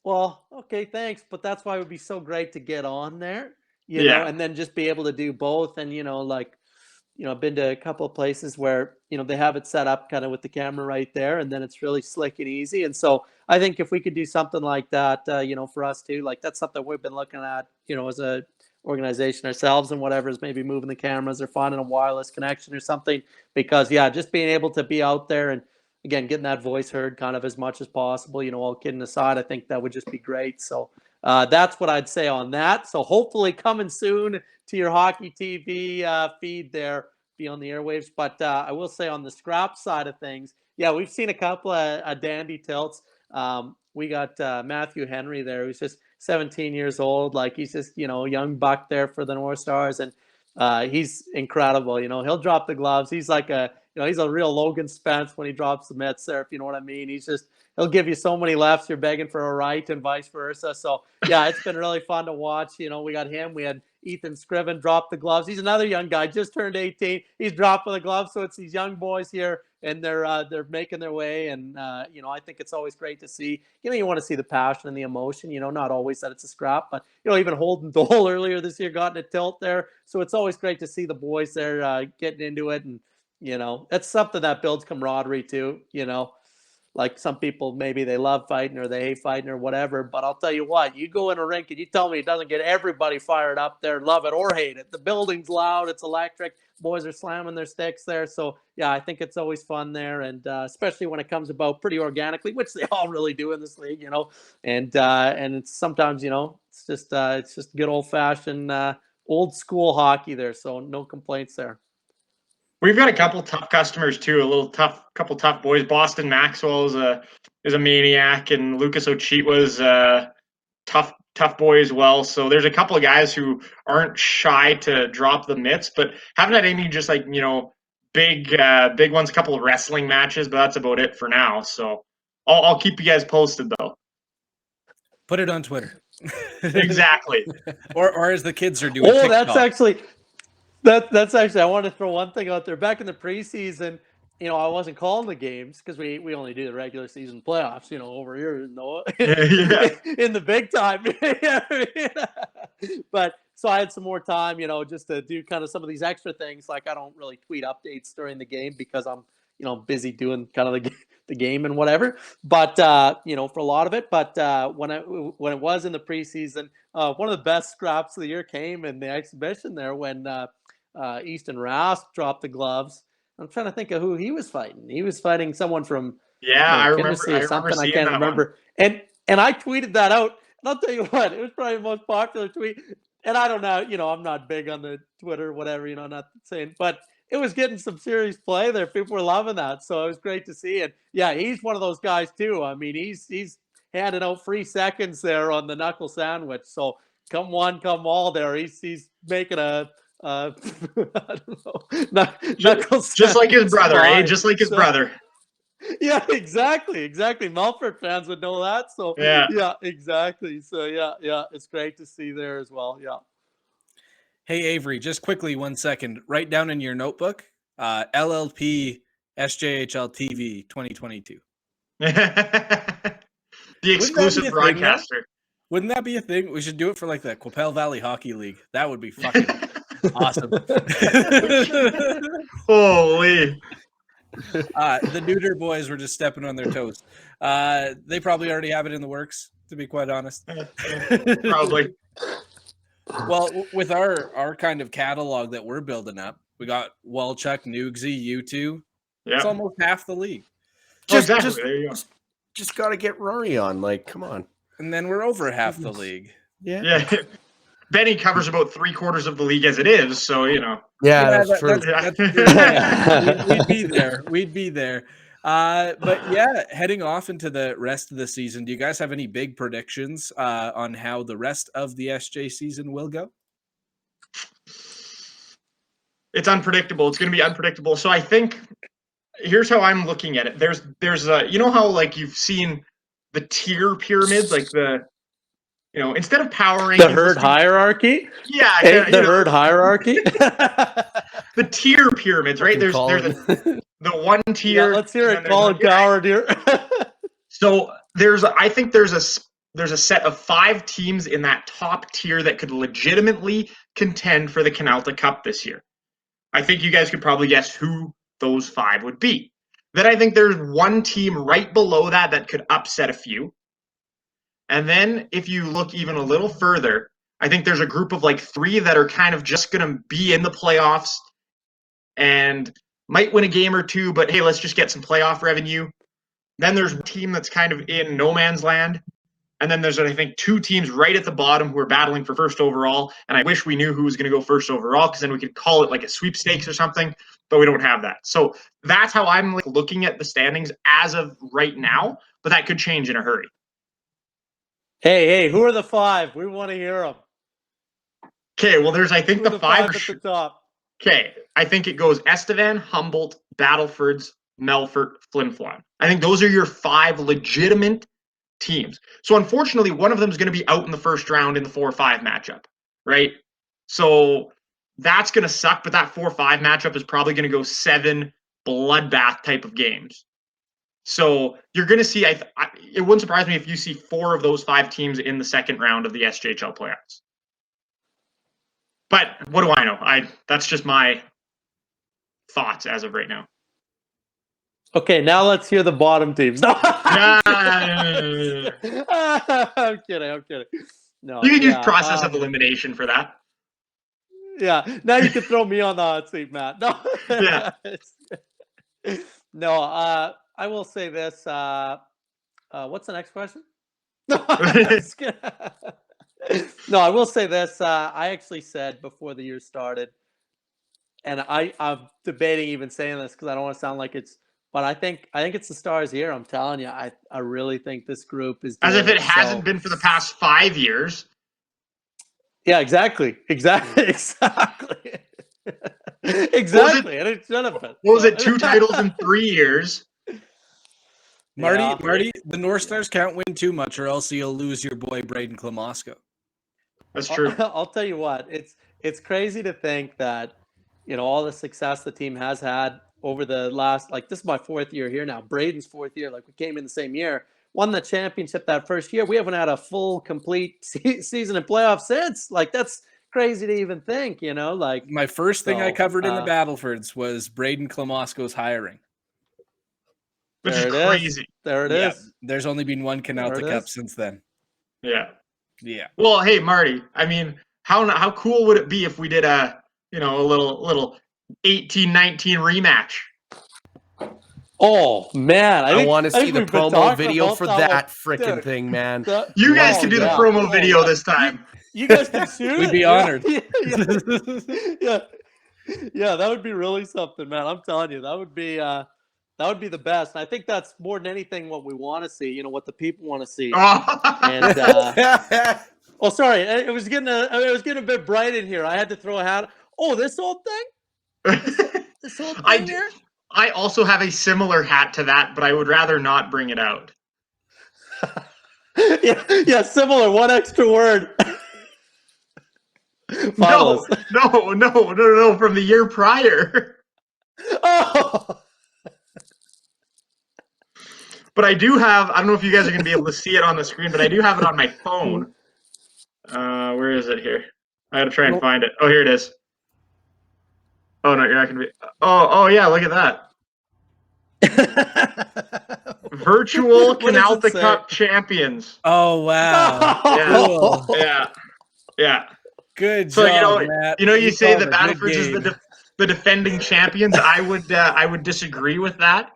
well, okay, thanks, but that's why it would be so great to get on there, you know, and then just be able to do both. And I've been to a couple of places where they have it set up kind of with the camera right there, and then it's really slick and easy. And so I think if we could do something like that, for us too, like that's something we've been looking at, as a organization ourselves, and whatever is maybe moving the cameras or finding a wireless connection or something, because just being able to be out there and again, getting that voice heard kind of as much as possible, all kidding aside, I think that would just be great. So that's what I'd say on that. So hopefully coming soon to your hockey TV feed there, be on the airwaves. But I will say on the scrap side of things, we've seen a couple of dandy tilts. We got Matthew Henry there, who's just 17 years old. Like he's just, young buck there for the North Stars. And he's incredible. He'll drop the gloves. He's like he's a real Logan Spence when he drops the mitts there, if you know what I mean. He'll give you so many lefts, you're begging for a right and vice versa. So, it's been really fun to watch. We got him. We had Ethan Scriven drop the gloves. He's another young guy, just turned 18. He's dropping the gloves. So it's these young boys here, and they're making their way. And, I think it's always great to see. You want to see the passion and the emotion, not always that it's a scrap, but, even Holden Dole earlier this year got in a tilt there. So it's always great to see the boys there getting into it. And, it's something that builds camaraderie too, like some people, maybe they love fighting or they hate fighting or whatever. But I'll tell you what, you go in a rink and you tell me it doesn't get everybody fired up there, love it or hate it. The building's loud, it's electric, boys are slamming their sticks there. So yeah, I think it's always fun there, and especially when it comes about pretty organically, which they all really do in this league, and it's sometimes, it's just good old fashioned old school hockey there. So no complaints there. We've got a couple tough customers too. Couple tough boys. Boston Maxwell is a maniac, and Lucas Ochitwa's tough boy as well. So there's a couple of guys who aren't shy to drop the mitts, but haven't had any just like big ones. A couple of wrestling matches, but that's about it for now. So I'll keep you guys posted though. Put it on Twitter. Exactly. or as the kids are doing. Oh, TikTok. that's actually, I want to throw one thing out there. Back in the preseason, I wasn't calling the games because we only do the regular season playoffs, over here, in the big time. But so I had some more time, just to do kind of some of these extra things. Like I don't really tweet updates during the game because I'm, busy doing kind of the game and whatever. But for a lot of it. But when it was in the preseason, one of the best scraps of the year came in the exhibition there when Easton Rask dropped the gloves. I'm trying to think of who he was fighting. He was fighting someone from I remember something. I can't remember. And I tweeted that out. And I'll tell you what, it was probably the most popular tweet. And I don't know, I'm not big on the Twitter, whatever, not saying, but it was getting some serious play there. People were loving that. So it was great to see. And yeah, he's one of those guys too. I mean, he's handing out free seconds there on the knuckle sandwich. So come one, come all there. He's making a I don't know. Just like his brother, eh? Just like his brother. Yeah, exactly. Melfort fans would know that. So yeah, exactly. So yeah, it's great to see there as well. Yeah. Hey Avery, just quickly 1 second. Write down in your notebook, LLP SJHL TV 2022. The exclusive broadcaster. Wouldn't that be a thing? We should do it for like the Quappel Valley Hockey League. That would be fucking awesome. Holy. The Neuter boys were just stepping on their toes. They probably already have it in the works, to be quite honest. Probably. Well, with our kind of catalog that we're building up, we got Walchuk, Nugsy, you two. Yeah. It's almost half the league. Exactly. There you go. Just got to get Rory on. Like, come on. And then we're over half the league. Yeah. Benny covers about 3/4 of the league as it is, so Yeah, that's true. That's true. Yeah. We'd be there. But yeah, heading off into the rest of the season, do you guys have any big predictions on how the rest of the SJ season will go? It's unpredictable. It's going to be unpredictable. So I think here's how I'm looking at it. There's how like you've seen the tier pyramids, like instead of power rankings, the herd hierarchy. Yeah, herd hierarchy. The tier pyramids, right? There's the one tier. Yeah, let's hear it, Colin Coward here. So I think there's a set of 5 teams in that top tier that could legitimately contend for the Canalta Cup this year. I think you guys could probably guess who those 5 would be. Then I think there's one team right below that could upset a few. And then if you look even a little further, I think there's a group of like 3 that are kind of just going to be in the playoffs and might win a game or 2, but hey, let's just get some playoff revenue. Then there's a team that's kind of in no man's land. And then there's, I think, 2 teams right at the bottom who are battling for first overall. And I wish we knew who was going to go first overall, because then we could call it like a sweepstakes or something, but we don't have that. So that's how I'm like looking at the standings as of right now, but that could change in a hurry. Hey, who are the 5? We want to hear them. Okay, well, there's, I think, the 5 at the top. Okay, I think it goes Estevan, Humboldt, Battlefords, Melfort, Flin Flon. I think those are your 5 legitimate teams. So unfortunately, one of them is going to be out in the first round in the 4-5 matchup, right? So that's going to suck, but that 4-5 matchup is probably going to go 7 bloodbath type of games. So you're going to see, it wouldn't surprise me if you see 4 of those 5 teams in the second round of the SJHL playoffs. But what do I know? That's just my thoughts as of right now. Okay, now let's hear the bottom teams. No. Nah. I'm kidding. No, You can use process of elimination for that. Yeah, now you can throw me on the hot seat, Matt. No. Yeah. No, I will say this. What's the next question? No, no, I will say this. I actually said before the year started, and I'm debating even saying this because I don't want to sound like it's, but I think it's the stars here. I'm telling you, I really think this group is as if it hasn't been for the past 5 years. Yeah, exactly. Exactly. And it should have been. What was it? 2 titles in 3 years. Marty, the North Stars can't win too much, or else you'll lose your boy Braden Klamosko. That's true. I'll tell you what. It's crazy to think that, all the success the team has had over the last, this is my 4th year here now. Braden's 4th year. We came in the same year, won the championship that first year. We haven't had a full, complete season and playoff since. That's crazy to even think. My first thing I covered in the Battlefords was Braden Klamosko's hiring. Which is crazy. There it is. There's only been one Canalta Cup since then. Yeah. Yeah. Well, hey, Marty. I mean, how cool would it be if we did a little 18-19 rematch? Oh man, I want to see the promo video for that freaking thing, man. You guys can do the promo video this time. You guys can shoot. We'd be honored. Yeah, that would be really something, man. I'm telling you, that would be the best. And I think that's more than anything what we want to see. What the people want to see. And oh, sorry, it was getting a bit bright in here. I had to throw a hat. Oh, this old thing. This old thing here. I also have a similar hat to that, but I would rather not bring it out. yeah, similar. One extra word. No, from the year prior. Oh. But I do have, I don't know if you guys are going to be able to see it on the screen, but I do have it on my phone. Where is it here? I got to try and find it. Oh, here it is. Oh, no, you're not going to be. Oh, yeah, look at that. Virtual Canalta Cup champions. Oh, wow. Yeah. Good job, Matt. You say that Battlefords is the defending champions. I would disagree with that.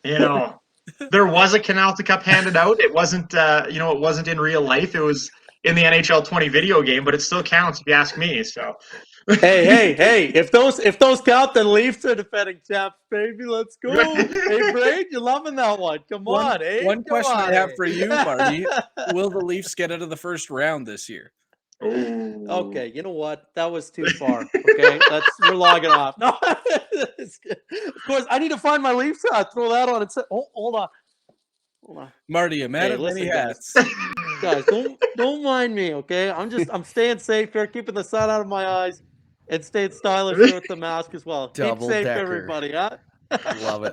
There was a Canalta Cup handed out. It wasn't, it wasn't in real life. It was in the NHL 20 video game, but it still counts if you ask me. So, hey! If those count, then Leafs are defending champs, baby. Let's go. Hey, Braid, you're loving that one. Come on, eh? One question I have for you, Marty: will the Leafs get out of the first round this year? Ooh. Okay, you know what? That was too far. Okay, we're logging off. No, of course, I need to find my Leafs hat. Throw that on and say, hold on. Marty, a man of many hats. Guys, don't mind me, okay? I'm staying safe here, keeping the sun out of my eyes, and staying stylish here with the mask as well. Double Keep safe, decker. everybody, huh? Love it.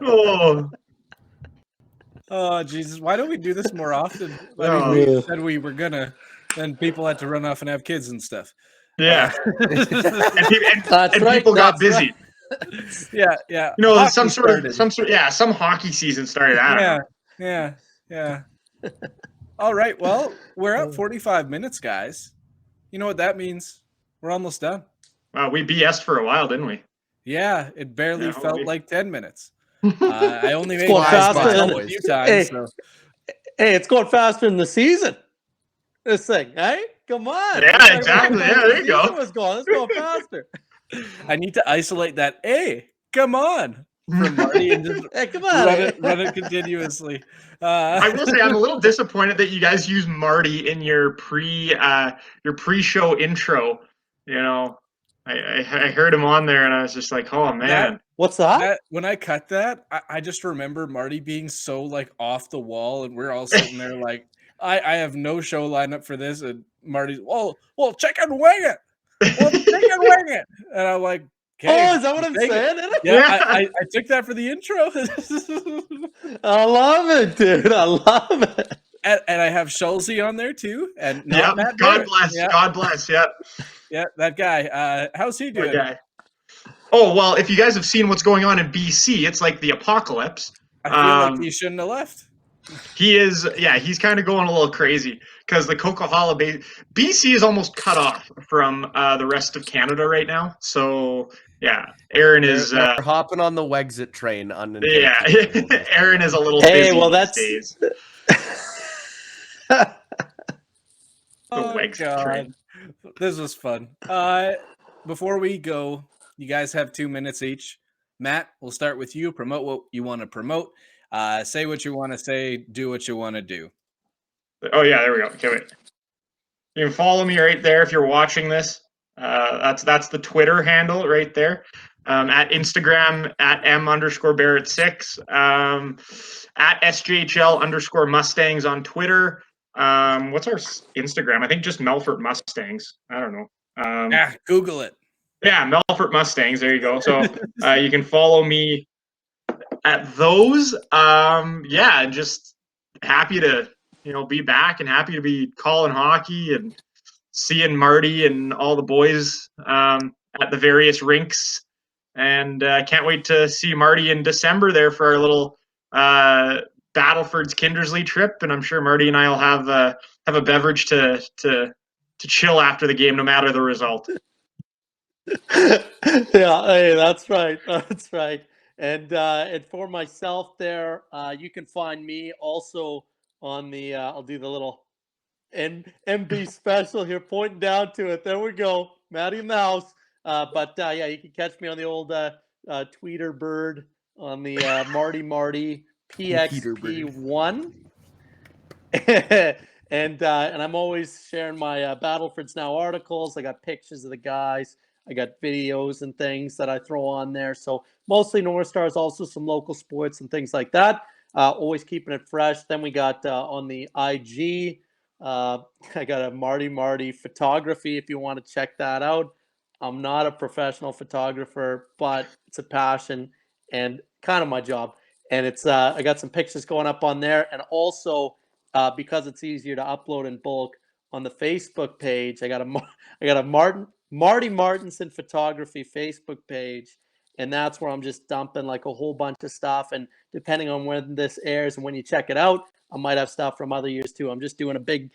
Oh, Jesus! Why don't we do this more often? We said we were gonna. Then people had to run off and have kids and stuff. Yeah, and people got busy. Right. Yeah. Some hockey season started out. Yeah. All right. Well, we're at 45 minutes, guys. You know what that means? We're almost done. Wow, we BS'd for a while, didn't we? Yeah, it barely felt like 10 minutes. I only made faster a few times. So. Hey, it's going faster than the season. This thing, hey? Come on. Yeah, exactly. Yeah, there you go. Let's go faster. I need to isolate that. Hey, come on. From Marty and just come on. Run it continuously. I will say I'm a little disappointed that you guys use Marty in your pre-show intro. I heard him on there and I was just like, oh man. What's that? When I cut that, I just remember Marty being so off the wall, and we're all sitting there I have no show lineup for this, and Marty's well, chicken wing it. Well, chicken wing it. And I'm like, okay, is that what I'm saying? Yeah, I took that for the intro. I love it, dude. I love it. And I have Schulze on there too. And God bless. Yeah. Yeah, that guy. How's he doing? Guy. Oh, well, if you guys have seen what's going on in BC, it's like the apocalypse. I feel like he shouldn't have left. He is, yeah, he's kind of going a little crazy because the Coquihalla BC is almost cut off from the rest of Canada right now. So, yeah, Aaron is They're hopping on the Wexit train. yeah, Aaron is a little Hey, busy well, these that's days. Oh, Wexit train. This was fun. Before we go, you guys have 2 minutes each. Matt, we'll start with you. Promote what you want to promote. Say what you want to say. Do what you want to do. Oh, yeah, there we go. Okay, wait. You can follow me right there if you're watching this. That's the Twitter handle right there. At Instagram at m_Barrett6. At SJHL_Mustangs on Twitter. What's our Instagram? I think just Melfort Mustangs. I don't know. Google it. Yeah, Melfort Mustangs. There you go. So you can follow me at those. Yeah, just happy to be back and happy to be calling hockey and seeing Marty and all the boys at the various rinks. And I can't wait to see Marty in December there for our little Battlefords Kindersley trip. And I'm sure Marty and I will have a beverage to chill after the game, no matter the result. Yeah, hey, that's right. That's right. And for myself there, you can find me also on the, I'll do the little MB special here, pointing down to it. There we go. Matty in the house. But yeah, you can catch me on the old tweeter bird on the Marty PXP1. And I'm always sharing my Battlefords Now articles. I got pictures of the guys. I got videos and things that I throw on there. So mostly North Stars, also some local sports and things like that. Always keeping it fresh. Then we got on the IG, I got a Marty photography if you want to check that out. I'm not a professional photographer, but it's a passion and kind of my job. And it's I got some pictures going up on there. And also, because it's easier to upload in bulk on the Facebook page, I got a Marty Martinson photography Facebook page. And that's where I'm just dumping like a whole bunch of stuff. And depending on when this airs and when you check it out, I might have stuff from other years too. I'm just doing a big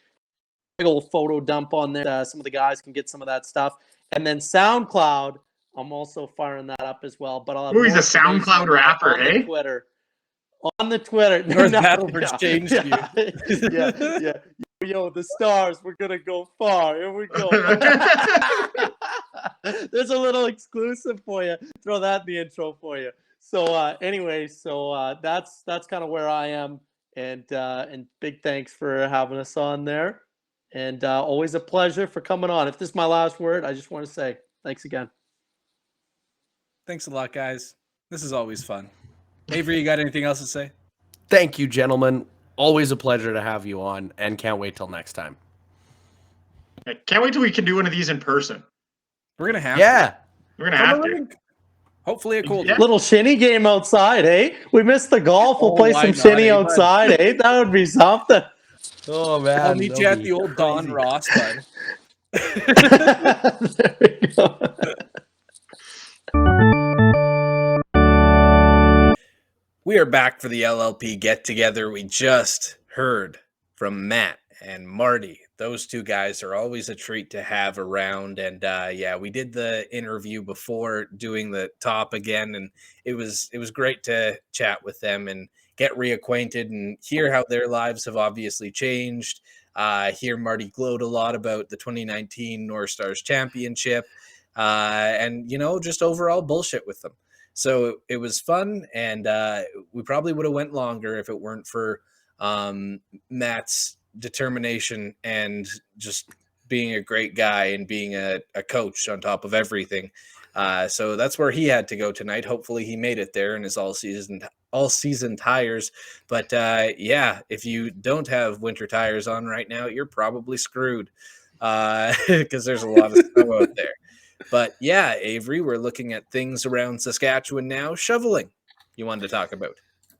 old photo dump on there. Some of the guys can get some of that stuff. And then SoundCloud, I'm also firing that up as well. But I'll have he's a SoundCloud rapper, hey? On the Twitter. North Battlefords changed you. Yeah. Yo, the stars, we're going to go far. Here we go. There's a little exclusive for you. Throw that in the intro for you. So anyway, that's kind of where I am. And big thanks for having us on there. And always a pleasure for coming on. If this is my last word, I just want to say thanks again. Thanks a lot, guys. This is always fun. Avery, you got anything else to say? Thank you, gentlemen. Always a pleasure to have you on, and can't wait till next time. I can't wait till we can do one of these in person. We're going to have to. We're going to have to. Hopefully a cold little shinny game outside, eh? We missed the golf. We'll play some shinny outside, eh? That would be something. Oh, man. I'll meet you at the old Don Ross, bud. There we go. We are back for the LLP Get Together. We just heard from Matt and Marty. Those two guys are always a treat to have around. And yeah, we did the interview before doing the top again, and it was great to chat with them and get reacquainted and hear how their lives have obviously changed. Hear Marty gloat a lot about the 2019 North Stars Championship, and just overall bullshit with them. So it was fun, and we probably would have went longer if it weren't for Matt's determination and just being a great guy and being a coach on top of everything. So that's where he had to go tonight. Hopefully he made it there in his all season tires. But yeah, if you don't have winter tires on right now, you're probably screwed because there's a lot of snow out there. But yeah, Avery, we're looking at things around Saskatchewan now. Shoveling, you wanted to talk about?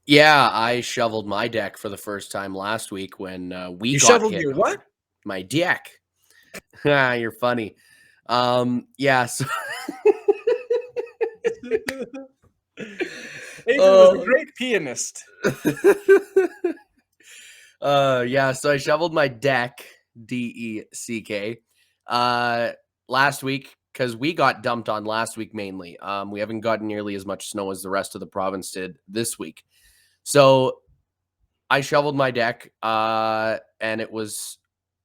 Yeah, I shoveled my deck for the first time last week when we got shoveled hit. Your what? My deck. You're funny. Yeah. So Avery was a great pianist. Yeah, so I shoveled my deck, DECK, last week because we got dumped on last week mainly. We haven't gotten nearly as much snow as the rest of the province did this week. So I shoveled my deck, and it was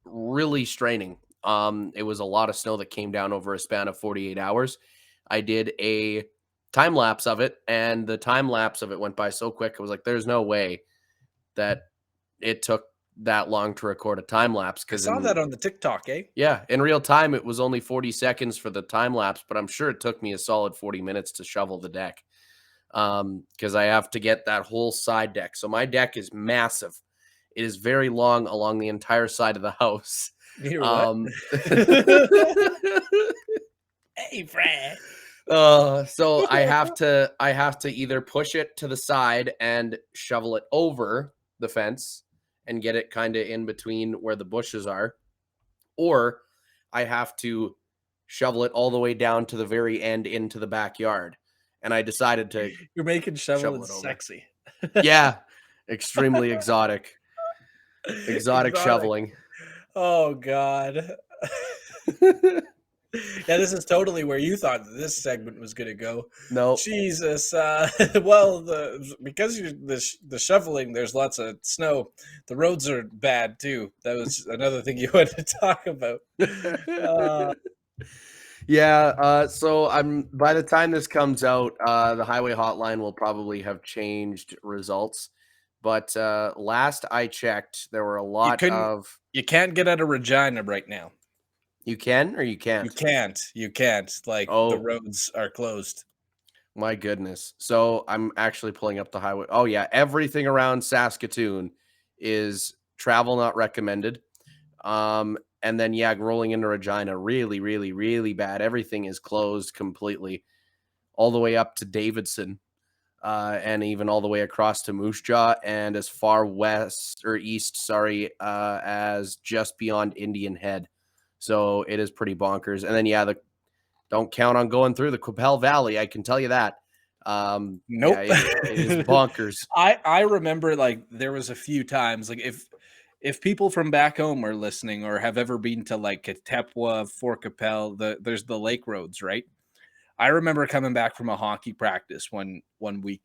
really straining. It was a lot of snow that came down over a span of 48 hours. I did a time lapse of it, and the time lapse of it went by so quick. I was like, there's no way that it took that long to record a time lapse. I saw that on the TikTok, eh? Yeah, in real time, it was only 40 seconds for the time lapse, but I'm sure it took me a solid 40 minutes to shovel the deck. Because I have to get that whole side deck. So my deck is massive. It is very long along the entire side of the house. Hey, Fred. So I have to either push it to the side and shovel it over the fence and get it kind of in between where the bushes are, or I have to shovel it all the way down to the very end into the backyard. And I decided to. You're making shoveling shovel it over. sexy. Yeah, extremely exotic. Exotic shoveling. Oh God. Yeah, this is totally where you thought this segment was going to go. No, Jesus. Well, because the shoveling, there's lots of snow. The roads are bad too. That was another thing you wanted to talk about. Yeah. So by the time this comes out, the highway hotline will probably have changed results. But last I checked, there were a lot of. You can't get out of Regina right now. You can or you can't? You can't. Like, the roads are closed. My goodness. So I'm actually pulling up the highway. Oh, yeah. Everything around Saskatoon is travel not recommended. And then, yeah, rolling into Regina, really, really, really bad. Everything is closed completely all the way up to Davidson, and even all the way across to Moose Jaw and as far west or east, as just beyond Indian Head. So it is pretty bonkers. And then, yeah, don't count on going through the Qu'Appelle Valley. I can tell you that. Nope. Yeah, it is bonkers. I remember, like, there was a few times, like, if people from back home are listening or have ever been to, like, Katepwa, Fort Qu'Appelle, there's the lake roads, right? I remember coming back from a hockey practice one night,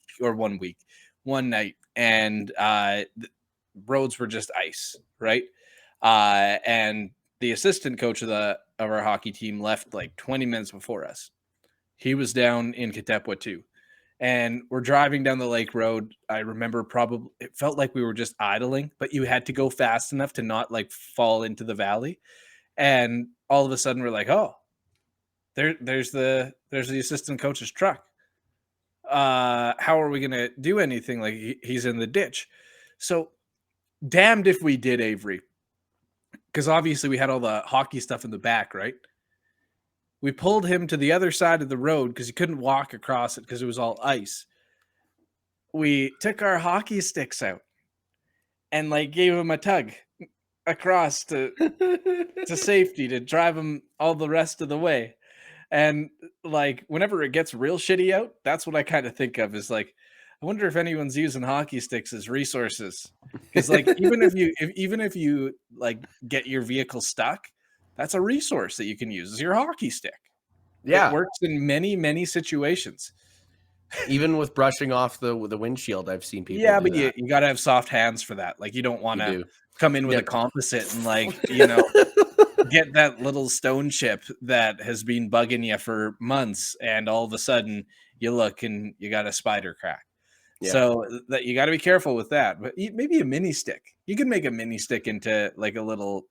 and the roads were just ice, right? And the assistant coach of our hockey team left like 20 minutes before us. He was down in Katepwa too. And we're driving down the lake road. I remember it felt like we were just idling, but you had to go fast enough to not like fall into the valley. And all of a sudden we're like, oh, there's the assistant coach's truck. How are we going to do anything? Like, he's in the ditch. So damned if we did, Avery. Because obviously we had all the hockey stuff in the back, right? We pulled him to the other side of the road because he couldn't walk across it because it was all ice. We took our hockey sticks out and like gave him a tug across to safety to drive him all the rest of the way. And like, whenever it gets real shitty out, that's what I kind of think of is like, I wonder if anyone's using hockey sticks as resources. Because like, even if you like get your vehicle stuck, that's a resource that you can use, is your hockey stick. Yeah, it works in many, many situations. Even with brushing off the windshield, I've seen people. Yeah, but you got to have soft hands for that. Like, you don't want to come in with a composite and like, get that little stone chip that has been bugging you for months, and all of a sudden you look and you got a spider crack. Yeah. So that you got to be careful with that. But maybe a mini stick. You can make a mini stick into like a little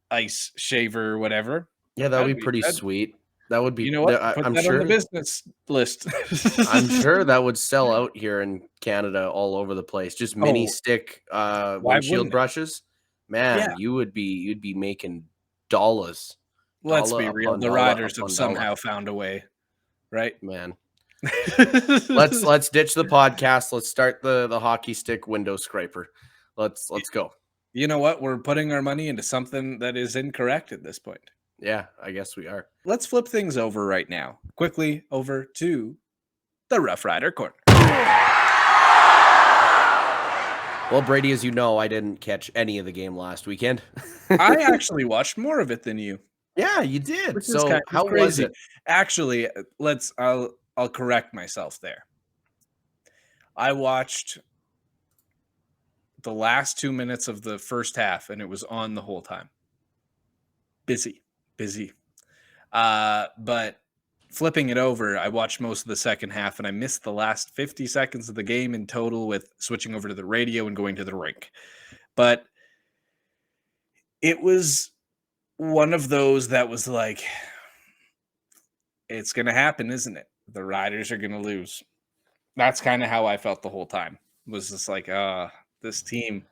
ice shaver or whatever. Yeah, that would be pretty sweet. That would be. You know what? I'm sure on the business list. I'm sure that would sell out here in Canada all over the place. Just mini stick windshield brushes. Man, you'd be making dollars. Let's be real. The riders have somehow found a way, right? Man. let's ditch the podcast. Let's start the hockey stick window scraper. Let's go. You know what? We're putting our money into something that is incorrect at this point. Yeah, I guess we are. Let's flip things over right now. Quickly over to the Rough Rider Corner. Well, Brady, as you know, I didn't catch any of the game last weekend. I actually watched more of it than you. Yeah, you did. Which is So kind of how was crazy. it? Actually, I'll correct myself there. I watched the last 2 minutes of the first half, and it was on the whole time. Busy. But flipping it over, I watched most of the second half, and I missed the last 50 seconds of the game in total with switching over to the radio and going to the rink. But it was one of those that was like, it's going to happen, isn't it? The Riders are going to lose. That's kind of how I felt the whole time. It was just like, this team.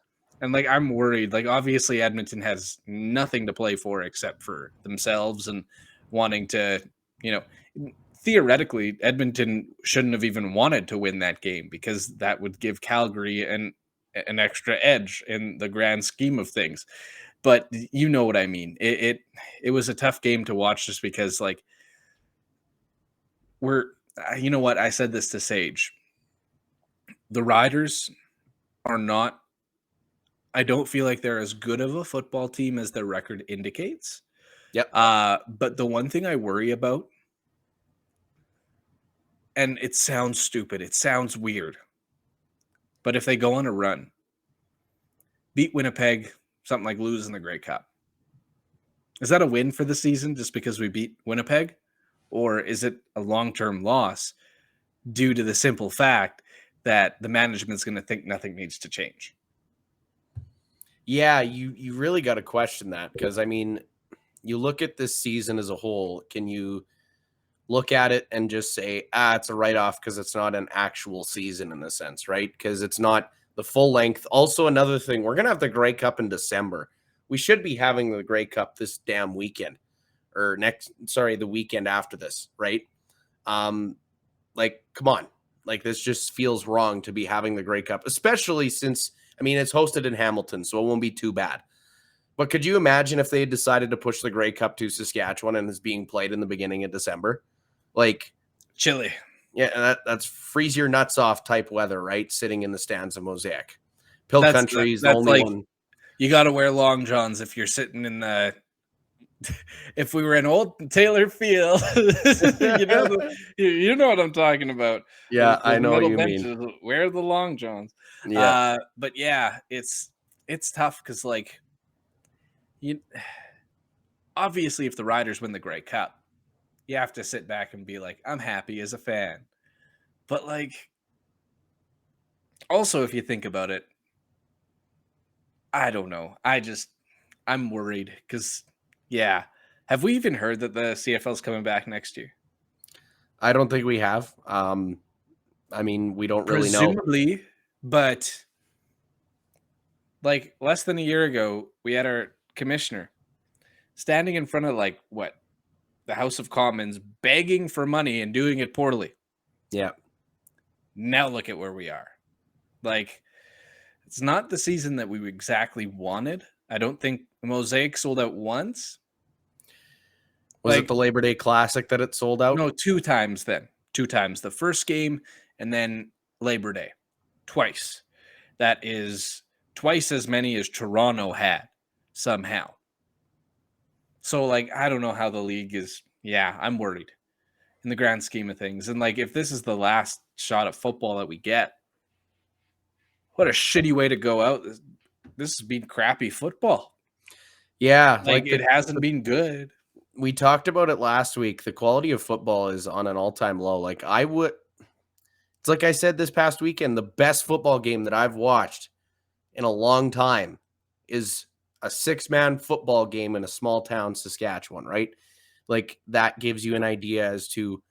And like, I'm worried. Like, obviously Edmonton has nothing to play for except for themselves and wanting to, theoretically, Edmonton shouldn't have even wanted to win that game because that would give Calgary an extra edge in the grand scheme of things. But you know what I mean. It was a tough game to watch just because, like, you know what? I said this to Sage. The Riders are not, I don't feel like they're as good of a football team as their record indicates. Yep. But the one thing I worry about, and it sounds stupid, it sounds weird, but if they go on a run, beat Winnipeg, something like losing the Grey Cup, is that a win for the season just because we beat Winnipeg? Or is it a long-term loss due to the simple fact that the management's going to think nothing needs to change? Yeah, you really got to question that because, I mean, you look at this season as a whole, can you look at it and just say, it's a write-off because it's not an actual season in a sense, right? Because it's not the full length. Also, another thing, we're going to have the Grey Cup in December. We should be having the Grey Cup this damn weekend. Or the weekend after this, right? Like, come on. Like, this just feels wrong to be having the Grey Cup, especially since, I mean, it's hosted in Hamilton, so it won't be too bad. But could you imagine if they had decided to push the Grey Cup to Saskatchewan and is being played in the beginning of December? Like, chilly. Yeah, that's freeze your nuts off type weather, right? Sitting in the stands of Mosaic. Pill Country is the only like, one. You got to wear long johns if you're sitting in the. If we were in old Taylor Field, you know what I'm talking about. Yeah, I know what you mean. Wear the long johns. Yeah, but yeah, it's tough because, like, obviously if the Riders win the Grey Cup, you have to sit back and be like, I'm happy as a fan. But, like, also if you think about it, I don't know. I'm worried because. Yeah. Have we even heard that the CFL is coming back next year? I don't think we have. I mean, we don't really know. Presumably, but like less than a year ago, we had our commissioner standing in front of the House of Commons begging for money and doing it poorly. Yeah. Now look at where we are. Like, it's not the season that we exactly wanted. I don't think Mosaic sold out once. Was it the Labor Day Classic that it sold out? No, 2 times then. 2 times. The first game and then Labor Day. Twice. That is twice as many as Toronto had somehow. So, like, I don't know how the league is. Yeah, I'm worried in the grand scheme of things. And, like, if this is the last shot of football that we get, what a shitty way to go out. This has been crappy football. Yeah. Like it hasn't been good. We talked about it last week. The quality of football is on an all-time low. Like, it's like I said this past weekend, the best football game that I've watched in a long time is a 6-man football game in a small town, Saskatchewan, right? Like, that gives you an idea as to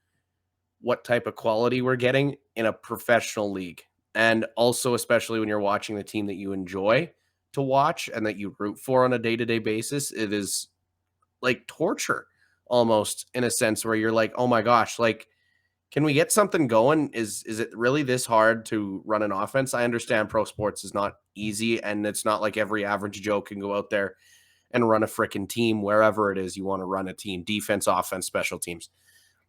what type of quality we're getting in a professional league. And also, especially when you're watching the team that you enjoy to watch and that you root for on a day-to-day basis, it is like torture almost, in a sense, where you're like, oh my gosh, like, can we get something going? Is it really this hard to run an offense? I understand pro sports is not easy, and it's not like every average Joe can go out there and run a freaking team wherever it is you want to run a team, defense, offense, special teams.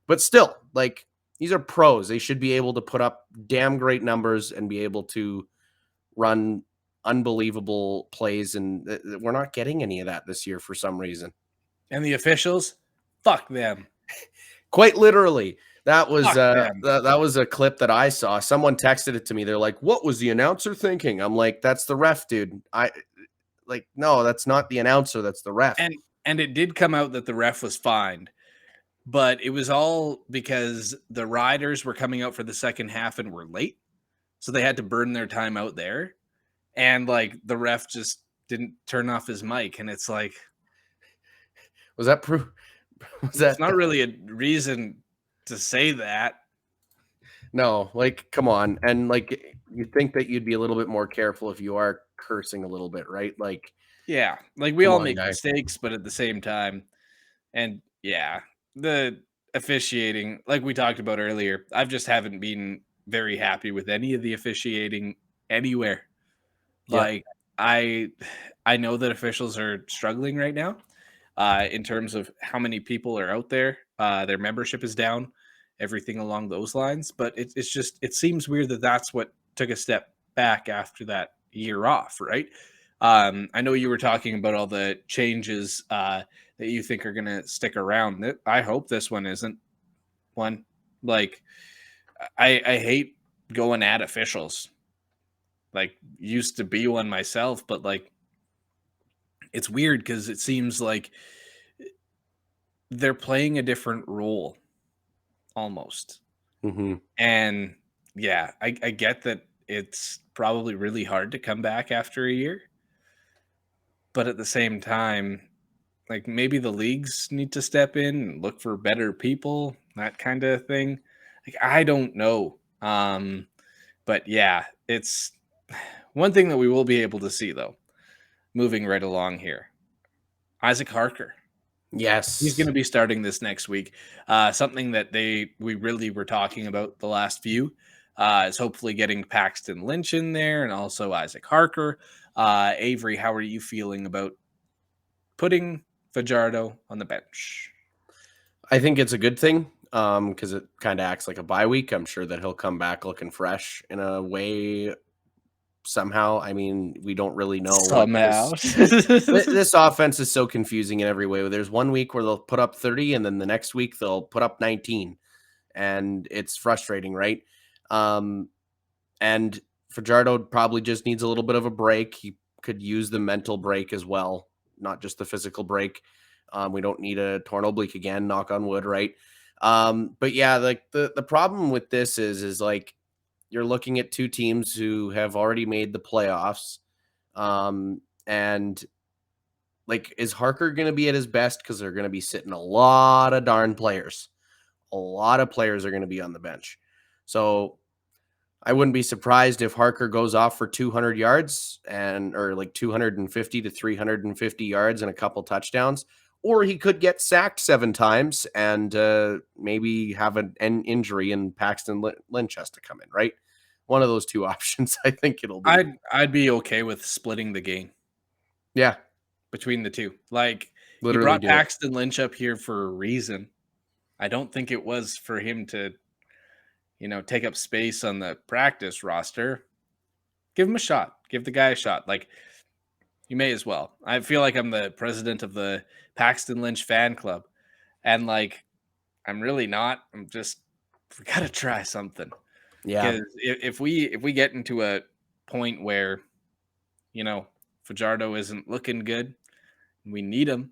But still, like, these are pros. They should be able to put up damn great numbers and be able to run unbelievable plays, and we're not getting any of that this year for some reason. And the officials, fuck them. Quite literally. That was Fuck them. that was a clip that I saw. Someone texted it to me. They're like, "What was the announcer thinking?" I'm like, "That's the ref, dude." No, that's not the announcer. That's the ref. And it did come out that the ref was fined, but it was all because the riders were coming out for the second half and were late, so they had to burn their time out there, and like the ref just didn't turn off his mic, and it's like, was that proof? Was that it's not really a reason to say that? No, like, come on. And like, you'd think that you'd be a little bit more careful if you are cursing a little bit, right? Like, yeah, like we come all on, make guy. mistakes, but at the same time, and yeah, the officiating, like we talked about earlier, I just haven't been very happy with any of the officiating anywhere. Yeah. Like, I know that officials are struggling right now in terms of how many people are out there. Their membership is down, everything along those lines. But it's just, it seems weird that that's what took a step back after that year off, right? I know you were talking about all the changes that you think are going to stick around. I hope this one isn't one. Like, I hate going at officials. Like, used to be one myself, but like, it's weird because it seems like they're playing a different role almost. Mm-hmm. And yeah, I get that it's probably really hard to come back after a year. But at the same time, like, maybe the leagues need to step in and look for better people, that kind of thing. Like, I don't know. But yeah, it's one thing that we will be able to see, though, moving right along here. Isaac Harker. Yes. He's going to be starting this next week. Something that we really were talking about the last few is hopefully getting Paxton Lynch in there and also Isaac Harker. Avery, how are you feeling about putting Fajardo on the bench? I think it's a good thing because it kind of acts like a bye week. I'm sure that he'll come back looking fresh in a way somehow. I mean, we don't really know. Somehow. This offense is so confusing in every way. There's one week where they'll put up 30 and then the next week they'll put up 19. And it's frustrating, right? And Fajardo probably just needs a little bit of a break. He could use the mental break as well, not just the physical break. We don't need a torn oblique again, knock on wood, right? But yeah, like the problem with this is like you're looking at two teams who have already made the playoffs. And like, is Harker going to be at his best? Because they're going to be sitting a lot of darn players. A lot of players are going to be on the bench. So I wouldn't be surprised if Harker goes off for 200 yards or like 250 to 350 yards and a couple touchdowns. Or he could get sacked 7 times and maybe have an injury and Paxton Lynch has to come in, right? One of those two options, I think it'll be. I'd be okay with splitting the game. Yeah. Between the two. Like, Literally you brought do it. Paxton Lynch up here for a reason. I don't think it was for him to, take up space on the practice roster. Give him a shot. Give the guy a shot. Like, you may as well. I feel like I'm the president of the Paxton Lynch fan club. And like, I'm really not. We got to try something. Yeah. Because if we get into a point where, Fajardo isn't looking good, we need him.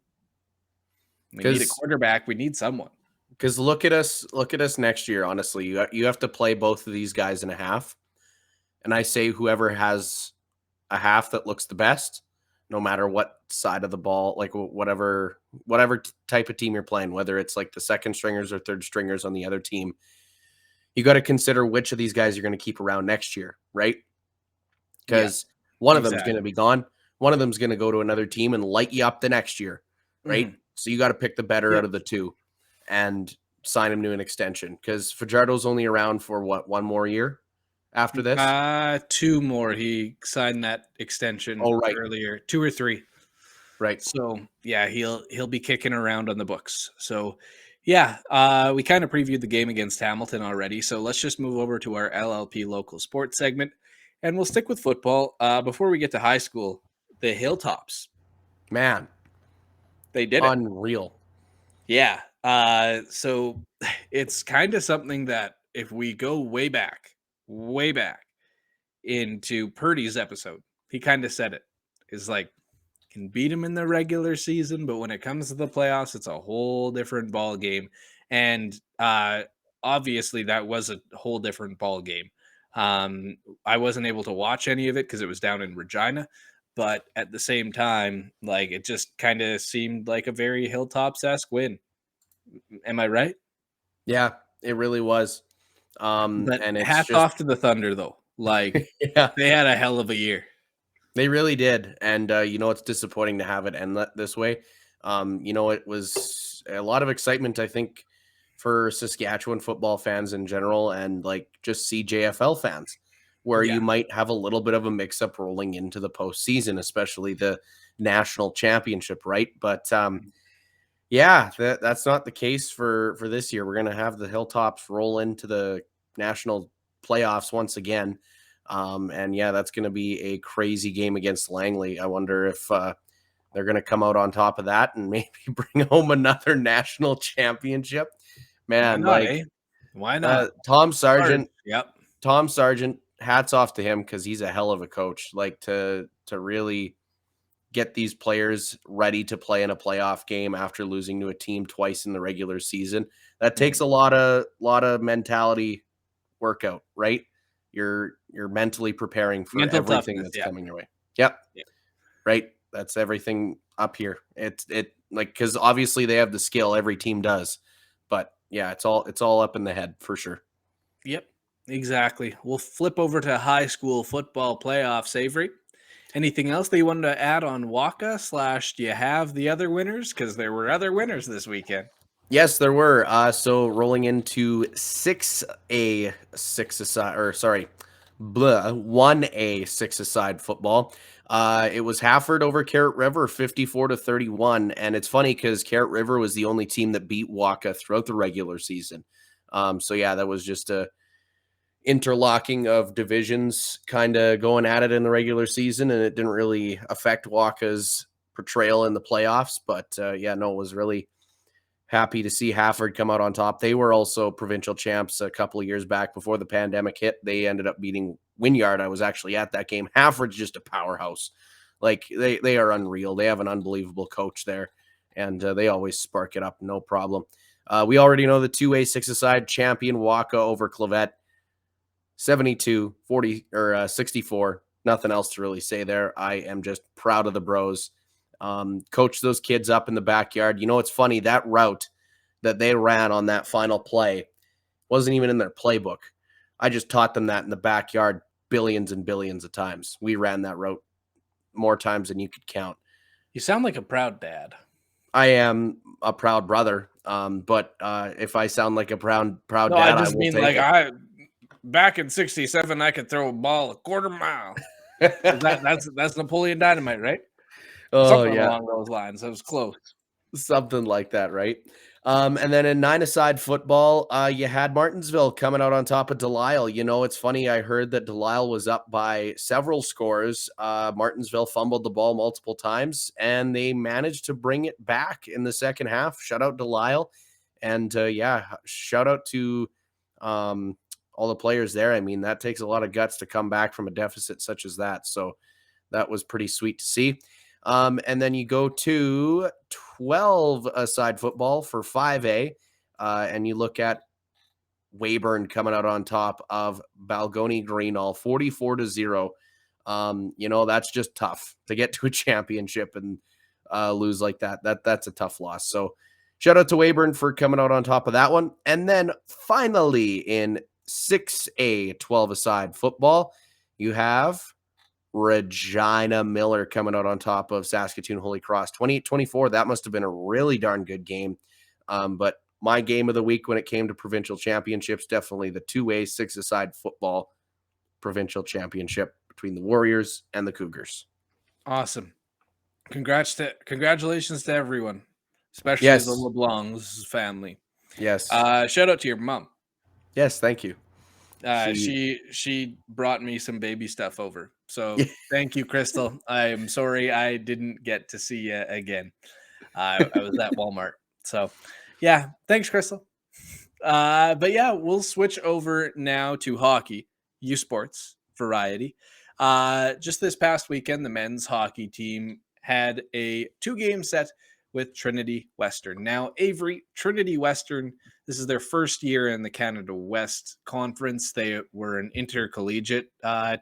We need a quarterback. We need someone. Because look at us next year. Honestly, you have to play both of these guys in a half, and I say whoever has a half that looks the best, no matter what side of the ball, like whatever type of team you're playing, whether it's like the second stringers or third stringers on the other team, you got to consider which of these guys you're going to keep around next year, right? Because one of them is going to be gone. One of them is going to go to another team and light you up the next year, right? Mm-hmm. So you got to pick the better out of the two and sign him to an extension, because Fajardo's only around for what, 1 more year after this? 2 more. He signed that extension earlier, 2 or 3. Right. So yeah, he'll be kicking around on the books. So Yeah, we kind of previewed the game against Hamilton already, so let's just move over to our LLP local sports segment, and we'll stick with football. Before we get to high school, the Hilltops, Man, they did it. unreal. Yeah, so it's kind of something that if we go way back into Purdy's episode, he kind of said it. Is like, can beat him in the regular season, but when it comes to the playoffs, it's a whole different ball game. And obviously, that was a whole different ball game. I wasn't able to watch any of it because it was down in Regina, but at the same time, like it just kind of seemed like a very Hilltops-esque win. Am I right? Yeah, it really was. But And it's hats just, off to the Thunder, though. Like yeah, they had a hell of a year. they really did. And, it's disappointing to have it end this way. It was a lot of excitement, I think, for Saskatchewan football fans in general and like just CJFL fans, where Yeah. you might have a little bit of a mix up rolling into the postseason, especially the national championship, right? But yeah, that's not the case for this year. We're going to have the Hilltops roll into the national playoffs once again. And yeah, that's going to be a crazy game against Langley. I wonder if they're going to come out on top of that and maybe bring home another national championship. Man, Why not, eh? Why not? Tom Sargent, Yep. Tom Sargent, hats off to him because he's a hell of a coach. Like to really get these players ready to play in a playoff game after losing to a team twice in the regular season. That takes a lot of mentality workout, right? You're mentally preparing for Mental everything toughness, that's coming your way. Yep. Yeah. Right. That's everything up here. It like because obviously they have the skill, every team does. But yeah, it's all up in the head for sure. Yep, exactly. We'll flip over to high school football playoffs, Avery. Anything else that you wanted to add on Wakaw / do you have the other winners? Because there were other winners this weekend. Yes, there were. So rolling into 1A 6-a-side football. It was Hafford over Carrot River, 54-31. And it's funny because Carrot River was the only team that beat Wakaw throughout the regular season. So yeah, that was just a interlocking of divisions kind of going at it in the regular season, and it didn't really affect Wakaw's portrayal in the playoffs. But it was really happy to see Hafford come out on top. They were also provincial champs a couple of years back before the pandemic hit. They ended up beating Wynyard. I was actually at that game. Hafford's just a powerhouse. Like they are unreal. They have an unbelievable coach there, and they always spark it up. No problem. We already know the 2A 6-a-side champion Wakaw over Clavet, 72-40 or 64. Nothing else to really say there. I am just proud of the bros. Coach those kids up in the backyard. It's funny, that route that they ran on that final play wasn't even in their playbook. I just taught them that in the backyard billions and billions of times. We ran that route more times than you could count. You sound like a proud dad. I am a proud brother. But if I sound like a proud dad, I just mean take like it. back in '67, I could throw a ball a quarter mile. That's Napoleon Dynamite, right? Oh, Something yeah. along those lines. That was close. Something like that, right? And then in 9-a-side football, you had Martinsville coming out on top of Delisle. It's funny. I heard that Delisle was up by several scores. Martinsville fumbled the ball multiple times, and they managed to bring it back in the second half. Shout out Delisle. And shout out to all the players there. I mean, that takes a lot of guts to come back from a deficit such as that. So that was pretty sweet to see. And then you go to 12-a-side football for 5A, and you look at Weyburn coming out on top of Balgony Greenall, 44-0. That's just tough to get to a championship and lose like that. That's a tough loss. So shout out to Weyburn for coming out on top of that one. And then finally in 6A 12-a-side football, you have Regina Miller coming out on top of Saskatoon Holy Cross, 28-24. That must have been a really darn good game. But my game of the week when it came to provincial championships, definitely the 2A 6-a-side football provincial championship between the Warriors and the Cougars. Awesome. Congratulations to everyone, especially Yes. the LeBlanc's family. Yes. Shout out to your mom. Yes, thank you. She brought me some baby stuff over. So thank you, Crystal. I'm sorry I didn't get to see you again. I was at Walmart. So yeah, thanks, Crystal. But yeah, we'll switch over now to hockey, U Sports variety. Just this past weekend, the men's hockey team had a 2-game set with Trinity Western. Now, Avery, Trinity Western, this is their first year in the Canada West Conference. They were an intercollegiate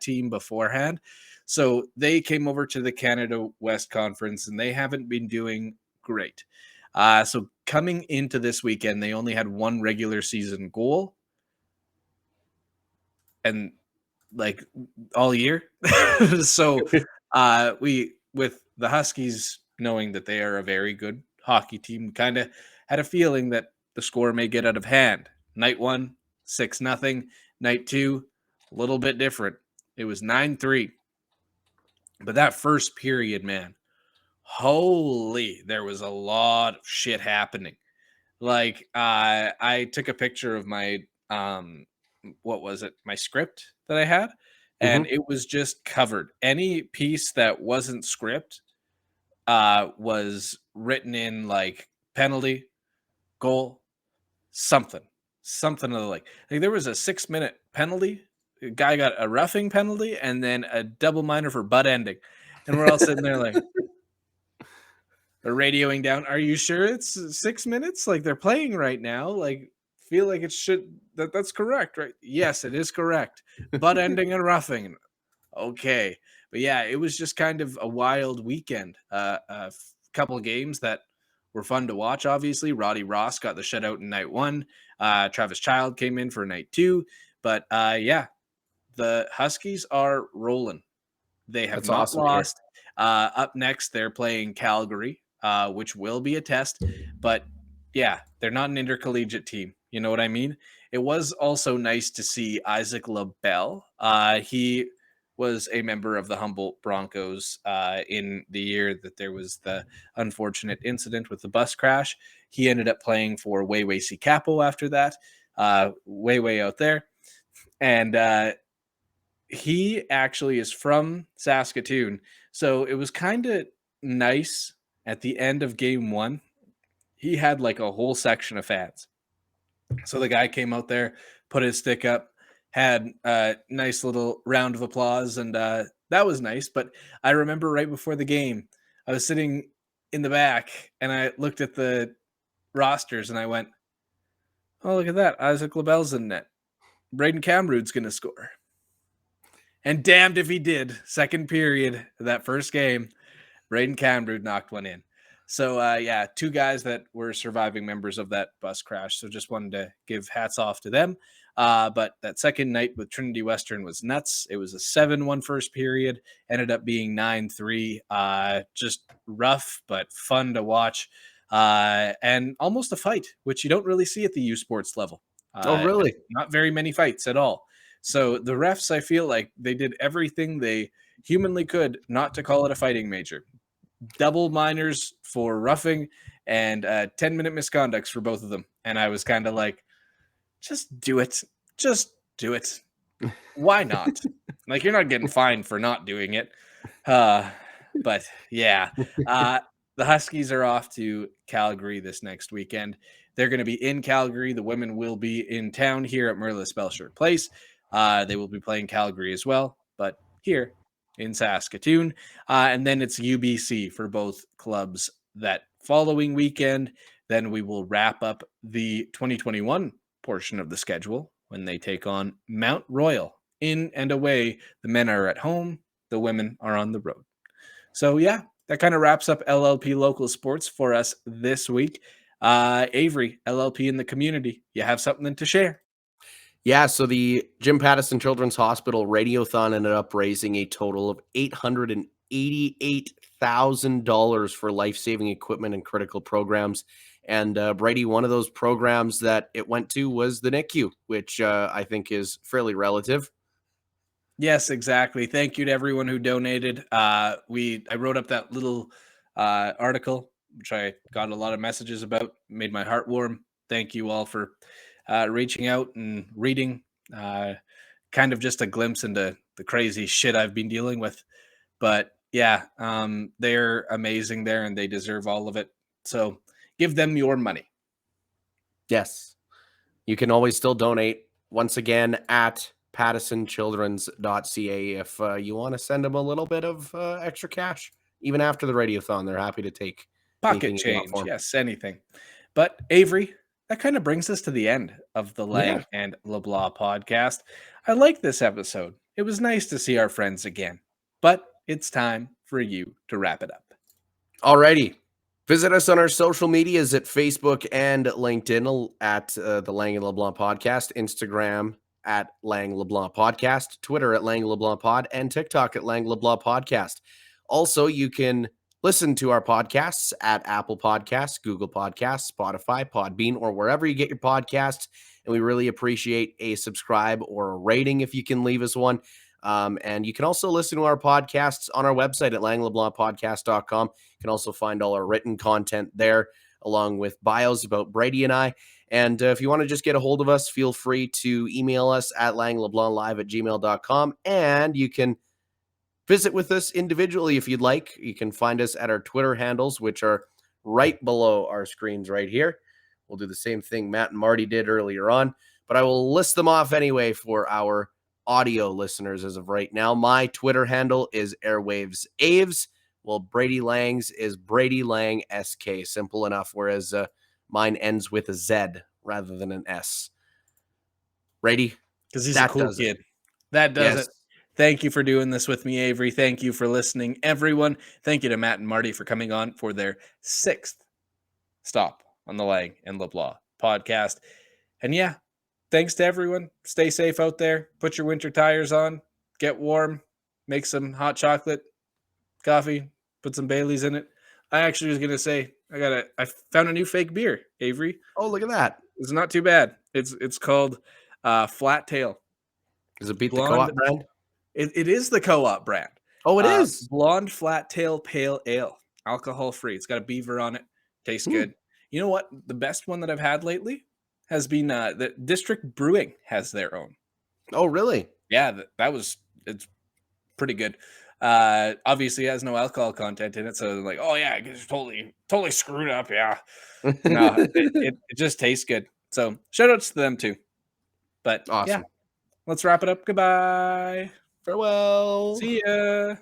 team beforehand. So they came over to the Canada West Conference, and they haven't been doing great. So coming into this weekend, they only had one regular season goal. And like all year. So we, with the Huskies knowing that they are a very good hockey team, kind of had a feeling that the score may get out of hand. Night 1, 6-0. Night 2, a little bit different. It was 9-3. But that first period, man, holy, there was a lot of shit happening. Like I took a picture of my what was it? My script that I had, and it was just covered. Any piece that wasn't script was written in like penalty, goal, something of the like there was a 6-minute penalty. A guy got a roughing penalty and then a double minor for butt ending, and we're all sitting there like they're radioing down. Are you sure it's 6 minutes? Like they're playing right now. Like feel like it should that's correct, right? Yes, it is correct. Butt ending and roughing. Okay. But yeah, it was just kind of a wild weekend. A couple of games that were fun to watch, obviously. Roddy Ross got the shutout in night 1. Travis Child came in for night 2. But yeah, the Huskies are rolling. They have not awesome lost. Up next, they're playing Calgary, which will be a test. But yeah, they're not an intercollegiate team. You know what I mean? It was also nice to see Isaac LaBelle. He was a member of the Humboldt Broncos in the year that there was the unfortunate incident with the bus crash. He ended up playing for Wakaw-sized Capo after that, way out there. And he actually is from Saskatoon. So it was kind of nice at the end of game 1. He had like a whole section of fans. So the guy came out there, put his stick up, had a nice little round of applause, and that was nice. But I remember right before the game, I was sitting in the back, and I looked at the rosters, and I went, oh, look at that. Isaac LaBelle's in net. Braden Camrood's going to score. And damned if he did. Second period of that first game, Braden Camrood knocked one in. So, yeah, 2 guys that were surviving members of that bus crash. So just wanted to give hats off to them. But that second night with Trinity Western was nuts. It was a 7-1 first period, ended up being 9-3. Just rough, but fun to watch. And almost a fight, which you don't really see at the U Sports level. Oh, really? Not very many fights at all. So the refs, I feel like they did everything they humanly could not to call it a fighting major. Double minors for roughing and 10-minute misconducts for both of them. And I was kind of like, just do it. Just do it. Why not? Like, you're not getting fined for not doing it. But yeah, the Huskies are off to Calgary this next weekend. They're going to be in Calgary. The women will be in town here at Merlis Belcher Place. They will be playing Calgary as well, but here in Saskatoon. And then it's UBC for both clubs that following weekend. Then we will wrap up the 2021 portion of the schedule when they take on Mount Royal. In and away, the men are at home, the women are on the road. So yeah, that kind of wraps up LLP local sports for us this week. Avery, LLP in the community, you have something to share? Yeah, so the Jim Pattison Children's Hospital Radiothon ended up raising a total of $888,000 for life-saving equipment and critical programs. And Brady, one of those programs that it went to was the NICU, which I think is fairly relative. Yes, exactly. Thank you to everyone who donated. I wrote up that little article, which I got a lot of messages about, made my heart warm. thank you all for reaching out and reading. Kind of just a glimpse into the crazy shit I've been dealing with. But yeah, they're amazing there and they deserve all of it. So give them your money. Yes. You can always still donate. Once again, at pattesonchildrens.ca if you want to send them a little bit of extra cash. Even after the radiothon, they're happy to take Pocket change. Yes, anything. But Avery, that kind of brings us to the end of the Lang and LeBlanc podcast. I like this episode. It was nice to see our friends again. But it's time for you to wrap it up. Alrighty. Visit us on our social medias at Facebook and LinkedIn at the Lang and LeBlanc Podcast, Instagram at Lang LeBlanc Podcast, Twitter at Lang LeBlanc Pod, and TikTok at Lang LeBlanc Podcast. Also, you can listen to our podcasts at Apple Podcasts, Google Podcasts, Spotify, Podbean, or wherever you get your podcasts. And we really appreciate a subscribe or a rating if you can leave us one. And you can also listen to our podcasts on our website at langleblancpodcast.com. You can also find all our written content there, along with bios about Brady and I. And if you want to just get a hold of us, feel free to email us at langleblanclive@gmail.com. And you can visit with us individually if you'd like. You can find us at our Twitter handles, which are right below our screens right here. We'll do the same thing Matt and Marty did earlier on, but I will list them off anyway for our audio listeners as of right now. My Twitter handle is Airwaves Aves, while Brady Lang's is Brady Lang SK. Simple enough, whereas mine ends with a Z rather than an S. Brady? Because he's a cool kid. That does it. Thank you for doing this with me, Avery. Thank you for listening, everyone. Thank you to Matt and Marty for coming on for their 6th stop on the Lang and LeBlanc podcast. And yeah, thanks to everyone. Stay safe out there. Put your winter tires on. Get warm. Make some hot chocolate, coffee. Put some Baileys in it. I actually was going to say, I found a new fake beer, Avery. Oh, look at that. It's not too bad. It's called Flat Tail. Does it beat the Co-op brand? It is the Co-op brand. Oh, it is. Blonde Flat Tail Pale Ale. Alcohol free. It's got a beaver on it. Tastes good. You know what? The best one that I've had lately has been the District Brewing has their own. Oh, really? Yeah, it's pretty good. Obviously it has no alcohol content in it, so like, oh yeah, it's totally screwed up. Yeah. No, it just tastes good. So shout outs to them too. But awesome. Yeah, let's wrap it up. Goodbye. Farewell. See ya.